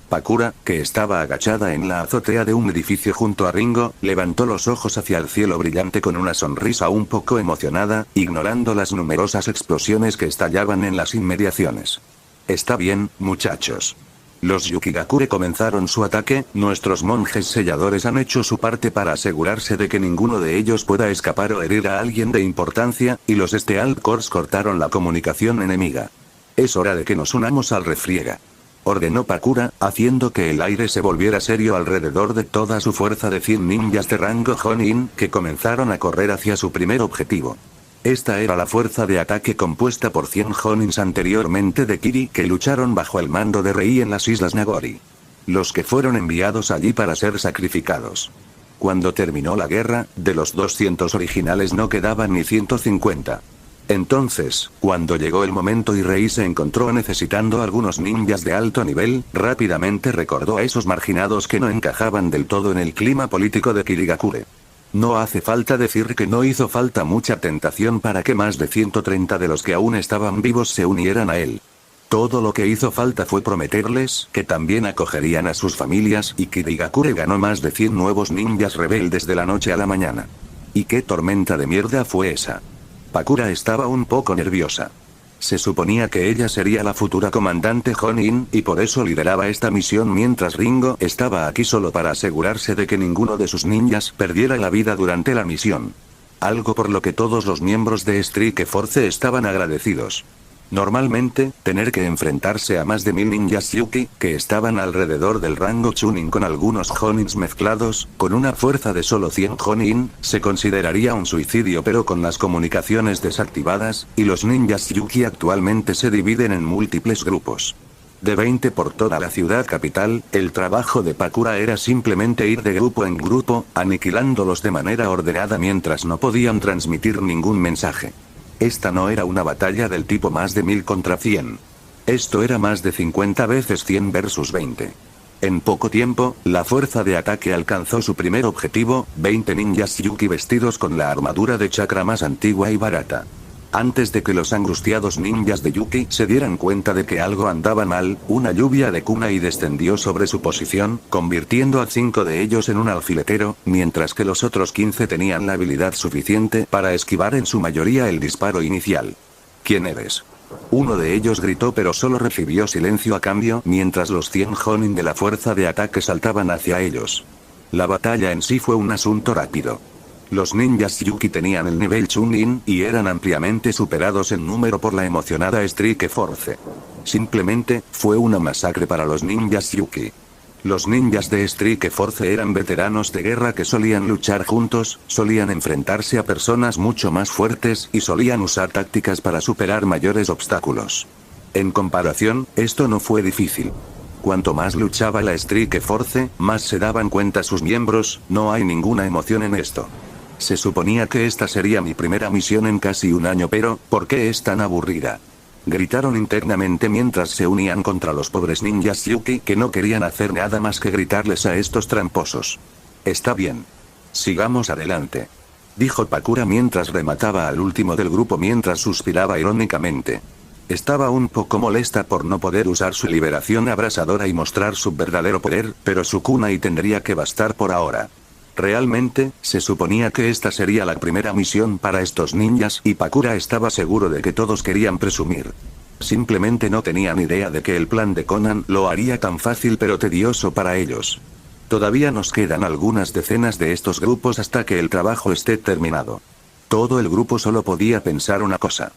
Speaker 3: Pakura, que estaba agachada en la azotea de un edificio junto a Ringo, levantó los ojos hacia el cielo brillante con una sonrisa un poco emocionada, ignorando las numerosas explosiones que estallaban en las inmediaciones. Está bien, muchachos. Los Yukigakure comenzaron su ataque, nuestros monjes selladores han hecho su parte para asegurarse de que ninguno de ellos pueda escapar o herir a alguien de importancia, y los Stealth Corps cortaron la comunicación enemiga. Es hora de que nos unamos al refriega. Ordenó Pakura, haciendo que el aire se volviera serio alrededor de toda su fuerza de 100 ninjas de rango Jonin, que comenzaron a correr hacia su primer objetivo. Esta era la fuerza de ataque compuesta por 100 Jonins anteriormente de Kiri que lucharon bajo el mando de Rei en las Islas Nagori. Los que fueron enviados allí para ser sacrificados. Cuando terminó la guerra, de los 200 originales no quedaban ni 150. Entonces, cuando llegó el momento y Rei se encontró necesitando algunos ninjas de alto nivel, rápidamente recordó a esos marginados que no encajaban del todo en el clima político de Kirigakure. No hace falta decir que no hizo falta mucha tentación para que más de 130 de los que aún estaban vivos se unieran a él. Todo lo que hizo falta fue prometerles que también acogerían a sus familias y Kirigakure ganó más de 100 nuevos ninjas rebeldes de la noche a la mañana. ¿Y qué tormenta de mierda fue esa? Pakura estaba un poco nerviosa. Se suponía que ella sería la futura comandante Jonin y por eso lideraba esta misión mientras Ringo estaba aquí solo para asegurarse de que ninguno de sus ninjas perdiera la vida durante la misión. Algo por lo que todos los miembros de Strike Force estaban agradecidos. Normalmente, tener que enfrentarse a más de 1000 ninjas Yuki, que estaban alrededor del rango Chunin con algunos Jonins mezclados, con una fuerza de solo 100 Jonin, se consideraría un suicidio pero con las comunicaciones desactivadas, y los ninjas Yuki actualmente se dividen en múltiples grupos. De 20 por toda la ciudad capital, el trabajo de Pakura era simplemente ir de grupo en grupo, aniquilándolos de manera ordenada mientras no podían transmitir ningún mensaje. Esta no era una batalla del tipo más de 1000 contra 100. Esto era más de 50 veces 100 versus 20. En poco tiempo, la fuerza de ataque alcanzó su primer objetivo, 20 ninjas Yuki vestidos con la armadura de chakra más antigua y barata. Antes de que los angustiados ninjas de Yuki se dieran cuenta de que algo andaba mal, una lluvia de kunai descendió sobre su posición, convirtiendo a 5 de ellos en un alfiletero, mientras que los otros 15 tenían la habilidad suficiente para esquivar en su mayoría el disparo inicial. ¿Quién eres? Uno de ellos gritó pero solo recibió silencio a cambio mientras los 100 Jonin de la fuerza de ataque saltaban hacia ellos. La batalla en sí fue un asunto rápido. Los ninjas Yuki tenían el nivel Chunin y eran ampliamente superados en número por la emocionada Strike Force. Simplemente, fue una masacre para los ninjas Yuki. Los ninjas de Strike Force eran veteranos de guerra que solían luchar juntos, solían enfrentarse a personas mucho más fuertes y solían usar tácticas para superar mayores obstáculos. En comparación, esto no fue difícil. Cuanto más luchaba la Strike Force, más se daban cuenta sus miembros, no hay ninguna emoción en esto. Se suponía que esta sería mi primera misión en casi un año pero, ¿por qué es tan aburrida? Gritaron internamente mientras se unían contra los pobres ninjas Yuki que no querían hacer nada más que gritarles a estos tramposos. Está bien. Sigamos adelante. Dijo Pakura mientras remataba al último del grupo mientras suspiraba irónicamente. Estaba un poco molesta por no poder usar su liberación abrasadora y mostrar su verdadero poder, pero su kunai tendría que bastar por ahora. Realmente, se suponía que esta sería la primera misión para estos ninjas y Pakura estaba seguro de que todos querían presumir. Simplemente no tenían idea de que el plan de Conan lo haría tan fácil pero tedioso para ellos. Todavía nos quedan algunas decenas de estos grupos hasta que el trabajo esté terminado. Todo el grupo solo podía pensar una cosa.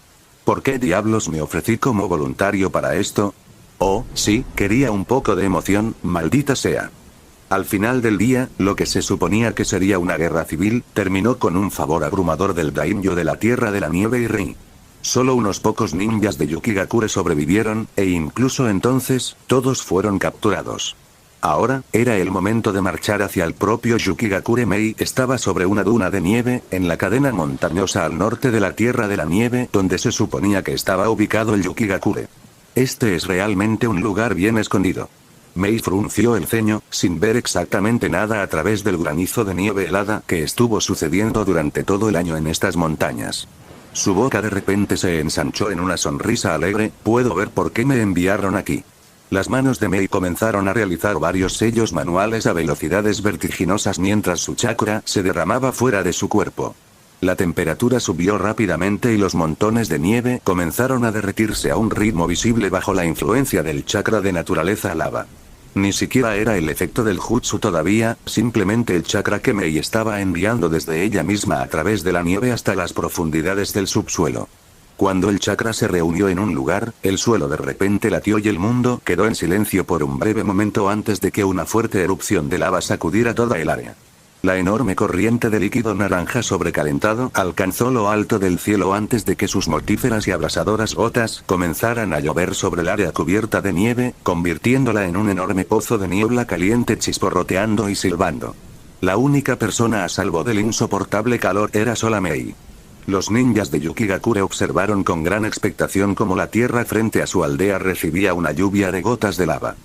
Speaker 3: ¿Por qué diablos me ofrecí como voluntario para esto? Oh, sí, quería un poco de emoción, maldita sea. Al final del día, lo que se suponía que sería una guerra civil, terminó con un favor abrumador del daimyo de la Tierra de la Nieve y Ri. Solo unos pocos ninjas de Yukigakure sobrevivieron, e incluso entonces, todos fueron capturados. Ahora, era el momento de marchar hacia el propio Yukigakure. Mei estaba sobre una duna de nieve, en la cadena montañosa al norte de la Tierra de la Nieve, donde se suponía que estaba ubicado el Yukigakure. Este es realmente un lugar bien escondido. Mei frunció el ceño, sin ver exactamente nada a través del granizo de nieve helada que estuvo sucediendo durante todo el año en estas montañas. Su boca de repente se ensanchó en una sonrisa alegre. Puedo ver por qué me enviaron aquí. Las manos de Mei comenzaron a realizar varios sellos manuales a velocidades vertiginosas mientras su chakra se derramaba fuera de su cuerpo. La temperatura subió rápidamente y los montones de nieve comenzaron a derretirse a un ritmo visible bajo la influencia del chakra de naturaleza lava. Ni siquiera era el efecto del jutsu todavía, simplemente el chakra que Mei estaba enviando desde ella misma a través de la nieve hasta las profundidades del subsuelo. Cuando el chakra se reunió en un lugar, el suelo de repente latió y el mundo quedó en silencio por un breve momento antes de que una fuerte erupción de lava sacudiera toda el área. La enorme corriente de líquido naranja sobrecalentado alcanzó lo alto del cielo antes de que sus mortíferas y abrasadoras gotas comenzaran a llover sobre el área cubierta de nieve, convirtiéndola en un enorme pozo de niebla caliente chisporroteando y silbando. La única persona a salvo del insoportable calor era sola Mei. Los ninjas de Yukigakure observaron con gran expectación cómo la tierra frente a su aldea recibía una lluvia de gotas de lava.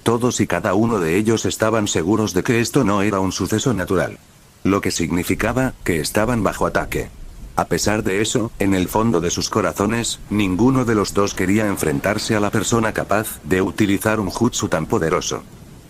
Speaker 3: Todos y cada uno de ellos estaban seguros de que esto no era un suceso natural. Lo que significaba que estaban bajo ataque. A pesar de eso, en el fondo de sus corazones, ninguno de los dos quería enfrentarse a la persona capaz de utilizar un jutsu tan poderoso.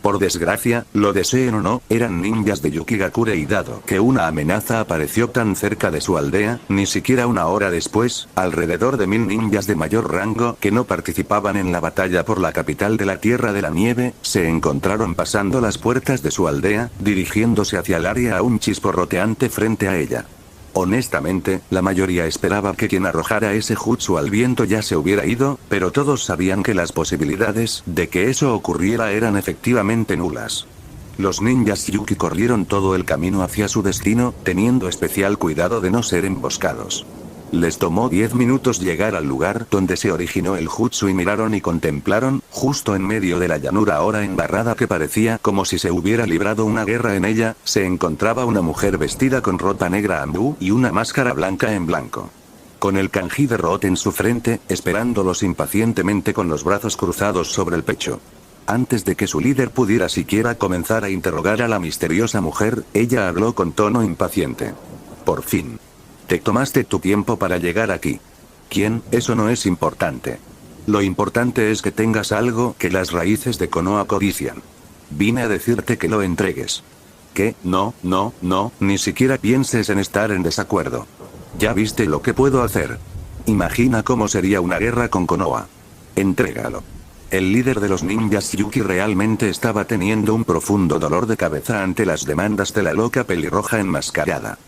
Speaker 3: Por desgracia, lo deseen o no, eran ninjas de Yukigakure y dado que una amenaza apareció tan cerca de su aldea, ni siquiera una hora después, alrededor de 1000 ninjas de mayor rango que no participaban en la batalla por la capital de la Tierra de la Nieve, se encontraron pasando las puertas de su aldea, dirigiéndose hacia el área aún chisporroteante frente a ella. Honestamente, la mayoría esperaba que quien arrojara ese jutsu al viento ya se hubiera ido, pero todos sabían que las posibilidades de que eso ocurriera eran efectivamente nulas. Los ninjas Yuki corrieron todo el camino hacia su destino, teniendo especial cuidado de no ser emboscados. Les tomó 10 minutos llegar al lugar donde se originó el jutsu y miraron y contemplaron, justo en medio de la llanura ahora embarrada que parecía como si se hubiera librado una guerra en ella, se encontraba una mujer vestida con ropa negra ambú y una máscara blanca en blanco. Con el kanji de Rot en su frente, esperándolos impacientemente con los brazos cruzados sobre el pecho. Antes de que su líder pudiera siquiera comenzar a interrogar a la misteriosa mujer, ella habló con tono impaciente. Por fin. Te tomaste tu tiempo para llegar aquí. ¿Quién? Eso no es importante. Lo importante es que tengas algo que las raíces de Konoha codician. Vine a decirte que lo entregues. ¿Qué? No, ni siquiera pienses en estar en desacuerdo. Ya viste lo que puedo hacer. Imagina cómo sería una guerra con Konoha. Entrégalo. El líder de los ninjas Yuki realmente estaba teniendo un profundo dolor de cabeza ante las demandas de la loca pelirroja enmascarada.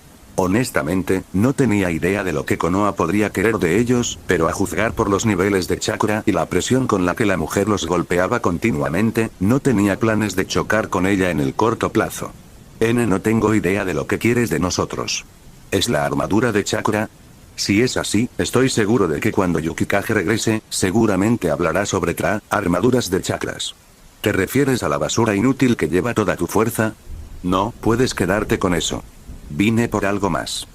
Speaker 3: Honestamente, no tenía idea de lo que Konoha podría querer de ellos, pero a juzgar por los niveles de chakra y la presión con la que la mujer los golpeaba continuamente, no tenía planes de chocar con ella en el corto plazo. No tengo idea de lo que quieres de nosotros. ¿Es la armadura de chakra? Si es así, estoy seguro de que cuando Yukikage regrese, seguramente hablará sobre armaduras de chakras. ¿Te refieres a la basura inútil que lleva toda tu fuerza? No, puedes quedarte con eso. Vine por algo más.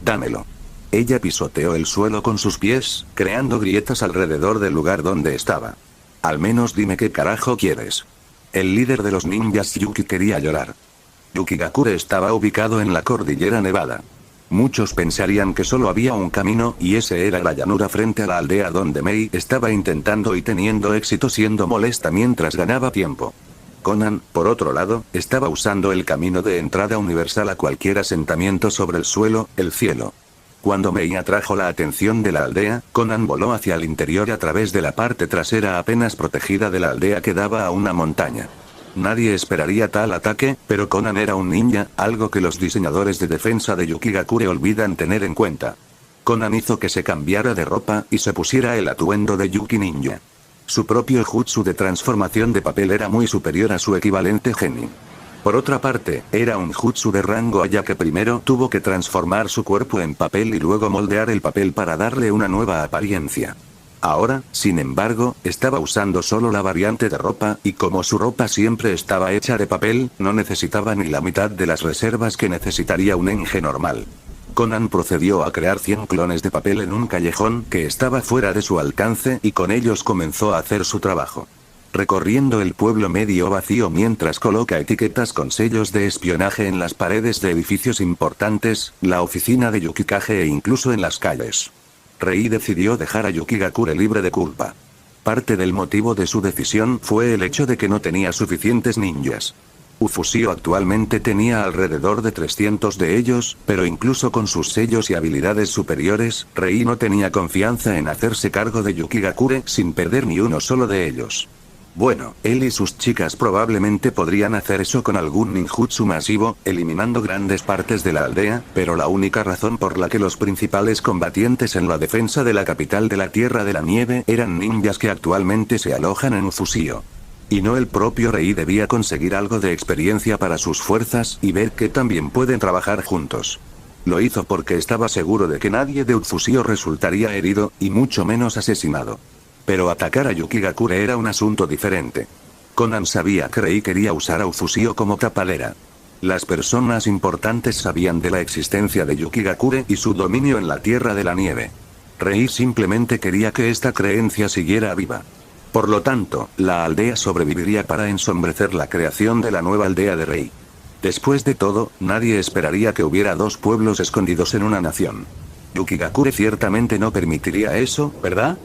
Speaker 3: Dámelo. Ella pisoteó el suelo con sus pies, creando grietas alrededor del lugar donde estaba. Al menos dime qué carajo quieres. El líder de los ninjas Yuki quería llorar. Yukigakure estaba ubicado en la cordillera Nevada. Muchos pensarían que solo había un camino y ese era la llanura frente a la aldea donde Mei estaba intentando y teniendo éxito siendo molesta mientras ganaba tiempo. Conan, por otro lado, estaba usando el camino de entrada universal a cualquier asentamiento sobre el suelo, el cielo. Cuando Mei atrajo la atención de la aldea, Conan voló hacia el interior a través de la parte trasera apenas protegida de la aldea que daba a una montaña. Nadie esperaría tal ataque, pero Conan era un ninja, algo que los diseñadores de defensa de Yukigakure olvidan tener en cuenta. Conan hizo que se cambiara de ropa y se pusiera el atuendo de Yuki Ninja. Su propio jutsu de transformación de papel era muy superior a su equivalente genin. Por otra parte, era un jutsu de rango ya que primero tuvo que transformar su cuerpo en papel y luego moldear el papel para darle una nueva apariencia. Ahora, sin embargo, estaba usando solo la variante de ropa, y como su ropa siempre estaba hecha de papel, no necesitaba ni la mitad de las reservas que necesitaría un ninja normal. Conan procedió a crear 100 clones de papel en un callejón que estaba fuera de su alcance y con ellos comenzó a hacer su trabajo. Recorriendo el pueblo medio vacío mientras coloca etiquetas con sellos de espionaje en las paredes de edificios importantes, la oficina de Yukikage e incluso en las calles. Rei decidió dejar a Yukigakure libre de culpa. Parte del motivo de su decisión fue el hecho de que no tenía suficientes ninjas. Ufusio actualmente tenía alrededor de 300 de ellos, pero incluso con sus sellos y habilidades superiores, Rei no tenía confianza en hacerse cargo de Yukigakure sin perder ni uno solo de ellos. Bueno, él y sus chicas probablemente podrían hacer eso con algún ninjutsu masivo, eliminando grandes partes de la aldea, pero la única razón por la que los principales combatientes en la defensa de la capital de la Tierra de la Nieve eran ninjas que actualmente se alojan en Ufusio. Y no el propio Rei debía conseguir algo de experiencia para sus fuerzas y ver que también pueden trabajar juntos. Lo hizo porque estaba seguro de que nadie de Utsusio resultaría herido, y mucho menos asesinado. Pero atacar a Yukigakure era un asunto diferente. Conan sabía que Rei quería usar a Utsusio como tapadera. Las personas importantes sabían de la existencia de Yukigakure y su dominio en la Tierra de la Nieve. Rei simplemente quería que esta creencia siguiera viva. Por lo tanto, la aldea sobreviviría para ensombrecer la creación de la nueva aldea de Rei. Después de todo, nadie esperaría que hubiera dos pueblos escondidos en una nación. Yukigakure ciertamente no permitiría eso, ¿verdad?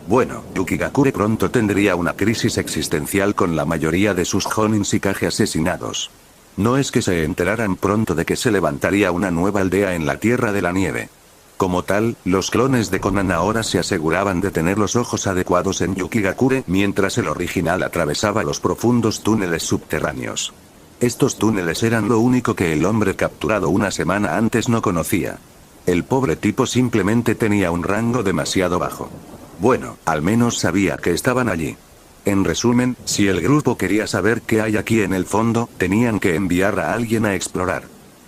Speaker 3: Bueno, Yukigakure pronto tendría una crisis existencial con la mayoría de sus Jonin Shikage asesinados. No es que se enteraran pronto de que se levantaría una nueva aldea en la Tierra de la Nieve. Como tal, los clones de Conan ahora se aseguraban de tener los ojos adecuados en Yukigakure mientras el original atravesaba los profundos túneles subterráneos. Estos túneles eran lo único que el hombre capturado una semana antes no conocía. El pobre tipo simplemente tenía un rango demasiado bajo. Bueno, al menos sabía que estaban allí. En resumen, si el grupo quería saber qué hay aquí en el fondo, tenían que enviar a alguien a explorar.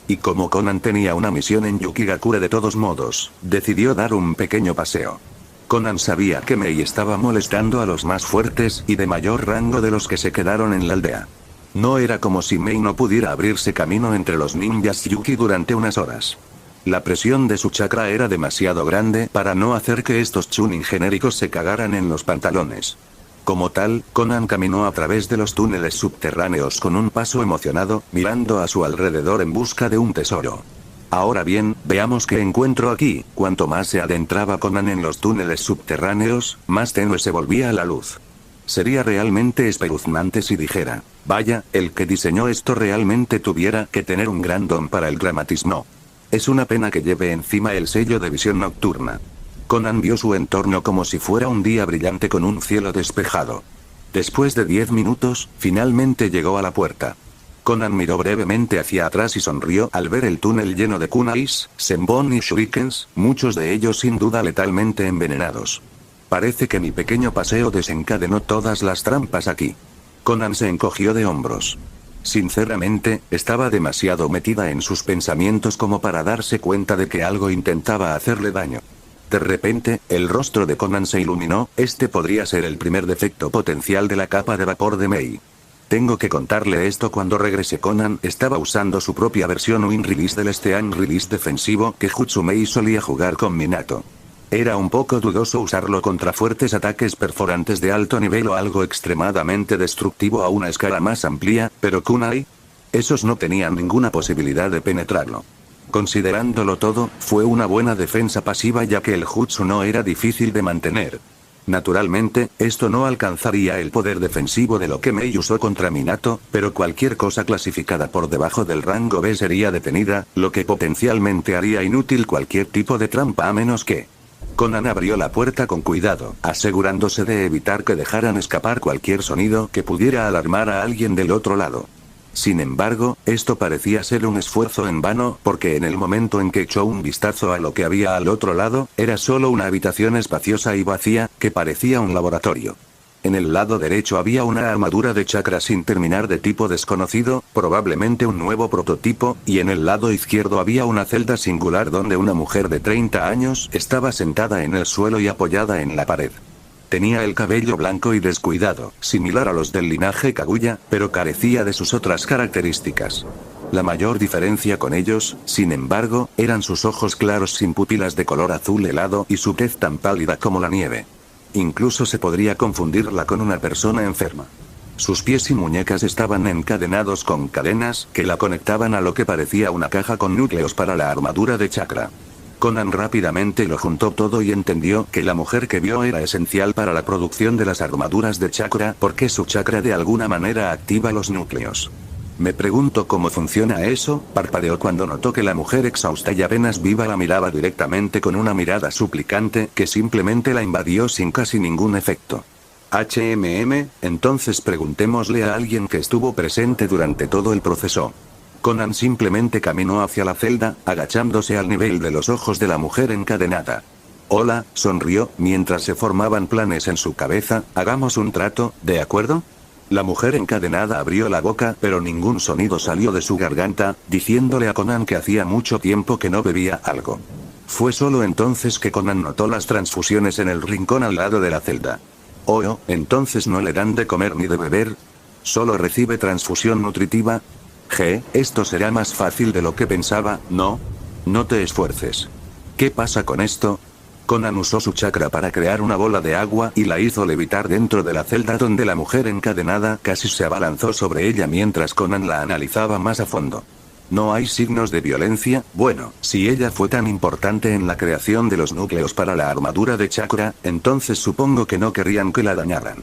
Speaker 3: Y como Conan tenía una misión en Yukigakure de todos modos, decidió dar un pequeño paseo. Conan sabía que Mei estaba molestando a los más fuertes y de mayor rango de los que se quedaron en la aldea. No era como si Mei no pudiera abrirse camino entre los ninjas Yuki durante unas horas. La presión de su chakra era demasiado grande para no hacer que estos chunin genéricos se cagaran en los pantalones. Como tal, Conan caminó a través de los túneles subterráneos con un paso emocionado, mirando a su alrededor en busca de un tesoro. Ahora bien, veamos qué encuentro aquí. Cuanto más se adentraba Conan en los túneles subterráneos, más tenue se volvía la luz. Sería realmente espeluznante si dijera, vaya, el que diseñó esto realmente tuviera que tener un gran don para el dramatismo. Es una pena que lleve encima el sello de visión nocturna. Conan vio su entorno como si fuera un día brillante con un cielo despejado. Después de 10 minutos, finalmente llegó a la puerta. Conan miró brevemente hacia atrás y sonrió al ver el túnel lleno de kunais, senbon y shurikens, muchos de ellos sin duda letalmente envenenados. Parece que mi pequeño paseo desencadenó todas las trampas aquí. Conan se encogió de hombros. Sinceramente, estaba demasiado metida en sus pensamientos como para darse cuenta de que algo intentaba hacerle daño. De repente, el rostro de Conan se iluminó. Este podría ser el primer defecto potencial de la capa de vapor de Mei. Tengo que contarle esto cuando regrese. Conan estaba usando su propia versión Win Release del Steam Release defensivo que Jutsu Mei solía jugar con Minato. Era un poco dudoso usarlo contra fuertes ataques perforantes de alto nivel o algo extremadamente destructivo a una escala más amplia, pero kunai, esos no tenían ninguna posibilidad de penetrarlo. Considerándolo todo, fue una buena defensa pasiva ya que el jutsu no era difícil de mantener. Naturalmente, esto no alcanzaría el poder defensivo de lo que Mei usó contra Minato, pero cualquier cosa clasificada por debajo del rango B sería detenida, lo que potencialmente haría inútil cualquier tipo de trampa a menos que... Conan abrió la puerta con cuidado, asegurándose de evitar que dejaran escapar cualquier sonido que pudiera alarmar a alguien del otro lado. Sin embargo, esto parecía ser un esfuerzo en vano, porque en el momento en que echó un vistazo a lo que había al otro lado, era solo una habitación espaciosa y vacía, que parecía un laboratorio. En el lado derecho había una armadura de chakra sin terminar de tipo desconocido, probablemente un nuevo prototipo, y en el lado izquierdo había una celda singular donde una mujer de 30 años estaba sentada en el suelo y apoyada en la pared. Tenía el cabello blanco y descuidado, similar a los del linaje Kaguya, pero carecía de sus otras características. La mayor diferencia con ellos, sin embargo, eran sus ojos claros sin pupilas de color azul helado y su tez tan pálida como la nieve. Incluso se podría confundirla con una persona enferma. Sus pies y muñecas estaban encadenados con cadenas que la conectaban a lo que parecía una caja con núcleos para la armadura de chakra. Conan rápidamente lo juntó todo y entendió que la mujer que vio era esencial para la producción de las armaduras de chakra porque su chakra de alguna manera activa los núcleos. Me pregunto cómo funciona eso, parpadeó cuando notó que la mujer exhausta y apenas viva la miraba directamente con una mirada suplicante que simplemente la invadió sin casi ningún efecto. Entonces preguntémosle a alguien que estuvo presente durante todo el proceso. Conan simplemente caminó hacia la celda, agachándose al nivel de los ojos de la mujer encadenada. Hola, sonrió, mientras se formaban planes en su cabeza. Hagamos un trato, ¿de acuerdo? La mujer encadenada abrió la boca, pero ningún sonido salió de su garganta, diciéndole a Conan que hacía mucho tiempo que no bebía algo. Fue solo entonces que Conan notó las transfusiones en el rincón al lado de la celda. Oh, entonces no le dan de comer ni de beber. Solo recibe transfusión nutritiva. Esto será más fácil de lo que pensaba, ¿no? No te esfuerces. ¿Qué pasa con esto? Conan usó su chakra para crear una bola de agua y la hizo levitar dentro de la celda donde la mujer encadenada casi se abalanzó sobre ella mientras Conan la analizaba más a fondo. ¿No hay signos de violencia? Bueno, si ella fue tan importante en la creación de los núcleos para la armadura de chakra, entonces supongo que no querrían que la dañaran.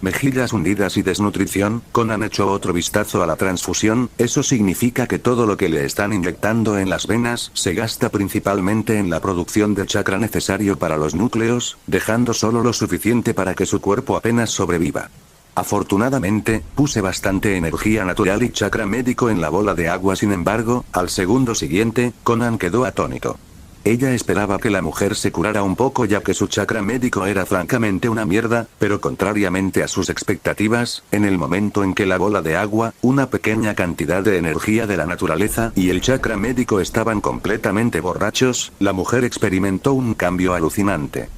Speaker 3: Mejillas hundidas y desnutrición. Conan echó otro vistazo a la transfusión. Eso significa que todo lo que le están inyectando en las venas se gasta principalmente en la producción de chakra necesario para los núcleos, dejando solo lo suficiente para que su cuerpo apenas sobreviva. Afortunadamente, puse bastante energía natural y chakra médico en la bola de agua. Sin embargo, al segundo siguiente, Conan quedó atónito. Ella esperaba que la mujer se curara un poco ya que su chakra médico era francamente una mierda, pero contrariamente a sus expectativas, en el momento en que la bola de agua, una pequeña cantidad de energía de la naturaleza y el chakra médico estaban completamente borrachos, la mujer experimentó un cambio alucinante.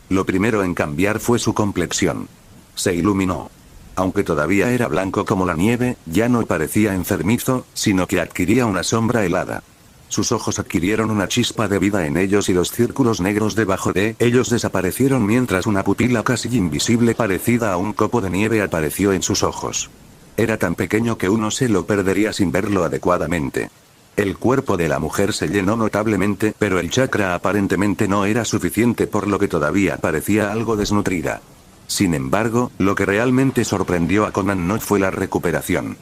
Speaker 3: Lo primero en cambiar fue su complexión. Se iluminó. Aunque todavía era blanco como la nieve, ya no parecía enfermizo, sino que adquiría una sombra helada. Sus ojos adquirieron una chispa de vida en ellos y los círculos negros debajo de ellos desaparecieron mientras una pupila casi invisible parecida a un copo de nieve apareció en sus ojos. Era tan pequeño que uno se lo perdería sin verlo adecuadamente. El cuerpo de la mujer se llenó notablemente, pero el chakra aparentemente no era suficiente por lo que todavía parecía algo desnutrida. Sin embargo, lo que realmente sorprendió a Conan no fue la recuperación.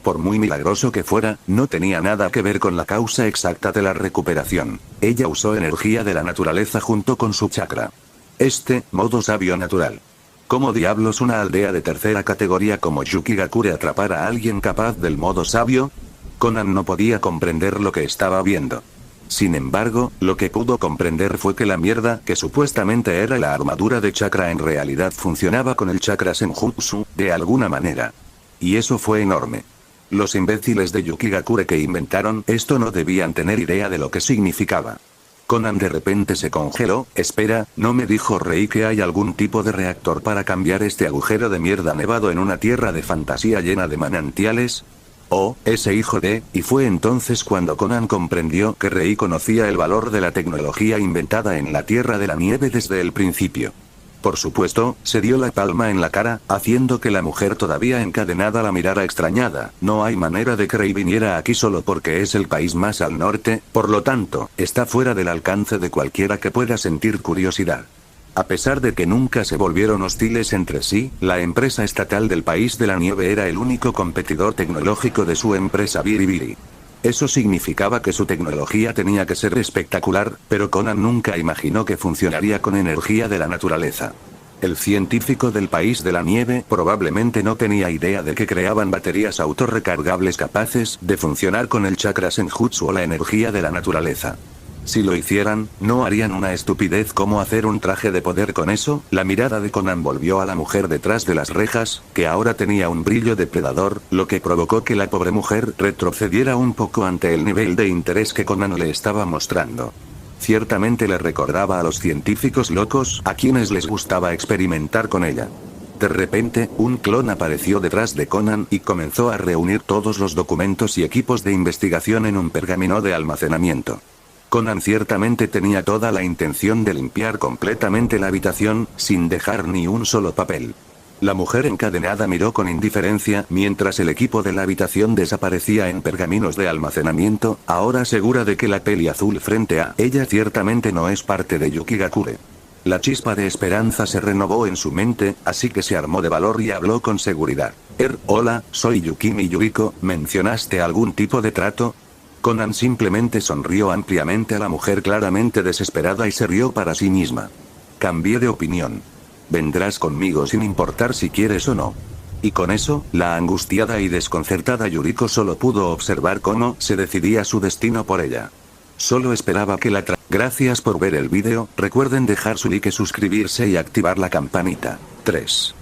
Speaker 3: Por muy milagroso que fuera, no tenía nada que ver con la causa exacta de la recuperación. Ella usó energía de la naturaleza junto con su chakra. Modo sabio natural. ¿Cómo diablos una aldea de tercera categoría como Yukigakure atrapara a alguien capaz del modo sabio? Conan no podía comprender lo que estaba viendo. Sin embargo, lo que pudo comprender fue que la mierda que supuestamente era la armadura de chakra en realidad funcionaba con el chakra senjutsu, de alguna manera. Y eso fue enorme. Los imbéciles de Yukigakure que inventaron esto no debían tener idea de lo que significaba. Conan de repente se congeló. Espera, ¿no me dijo Rei que hay algún tipo de reactor para cambiar este agujero de mierda nevado en una tierra de fantasía llena de manantiales? Oh, ese hijo de... Y fue entonces cuando Conan comprendió que Rei conocía el valor de la tecnología inventada en la Tierra de la Nieve desde el principio. Por supuesto, se dio la palma en la cara, haciendo que la mujer todavía encadenada la mirara extrañada. No hay manera de que Rei viniera aquí solo porque es el país más al norte, por lo tanto, está fuera del alcance de cualquiera que pueda sentir curiosidad. A pesar de que nunca se volvieron hostiles entre sí, la empresa estatal del país de la nieve era el único competidor tecnológico de su empresa Biribiri. Eso significaba que su tecnología tenía que ser espectacular, pero Conan nunca imaginó que funcionaría con energía de la naturaleza. El científico del país de la nieve probablemente no tenía idea de que creaban baterías autorrecargables capaces de funcionar con el chakra senjutsu o la energía de la naturaleza. Si lo hicieran, ¿no harían una estupidez como hacer un traje de poder con eso? La mirada de Conan volvió a la mujer detrás de las rejas, que ahora tenía un brillo depredador, lo que provocó que la pobre mujer retrocediera un poco ante el nivel de interés que Conan le estaba mostrando. Ciertamente le recordaba a los científicos locos, a quienes les gustaba experimentar con ella. De repente, un clon apareció detrás de Conan y comenzó a reunir todos los documentos y equipos de investigación en un pergamino de almacenamiento. Conan ciertamente tenía toda la intención de limpiar completamente la habitación, sin dejar ni un solo papel. La mujer encadenada miró con indiferencia mientras el equipo de la habitación desaparecía en pergaminos de almacenamiento, ahora segura de que la peli azul frente a ella ciertamente no es parte de Yukigakure. La chispa de esperanza se renovó en su mente, así que se armó de valor y habló con seguridad. Hola, soy Yukimi Yuriko, ¿mencionaste algún tipo de trato? Conan simplemente sonrió ampliamente a la mujer claramente desesperada y se rió para sí misma. Cambié de opinión. Vendrás conmigo sin importar si quieres o no. Y con eso, la angustiada y desconcertada Yuriko solo pudo observar cómo se decidía su destino por ella. Solo esperaba que Gracias por ver el vídeo, recuerden dejar su like, suscribirse y activar la campanita. 3.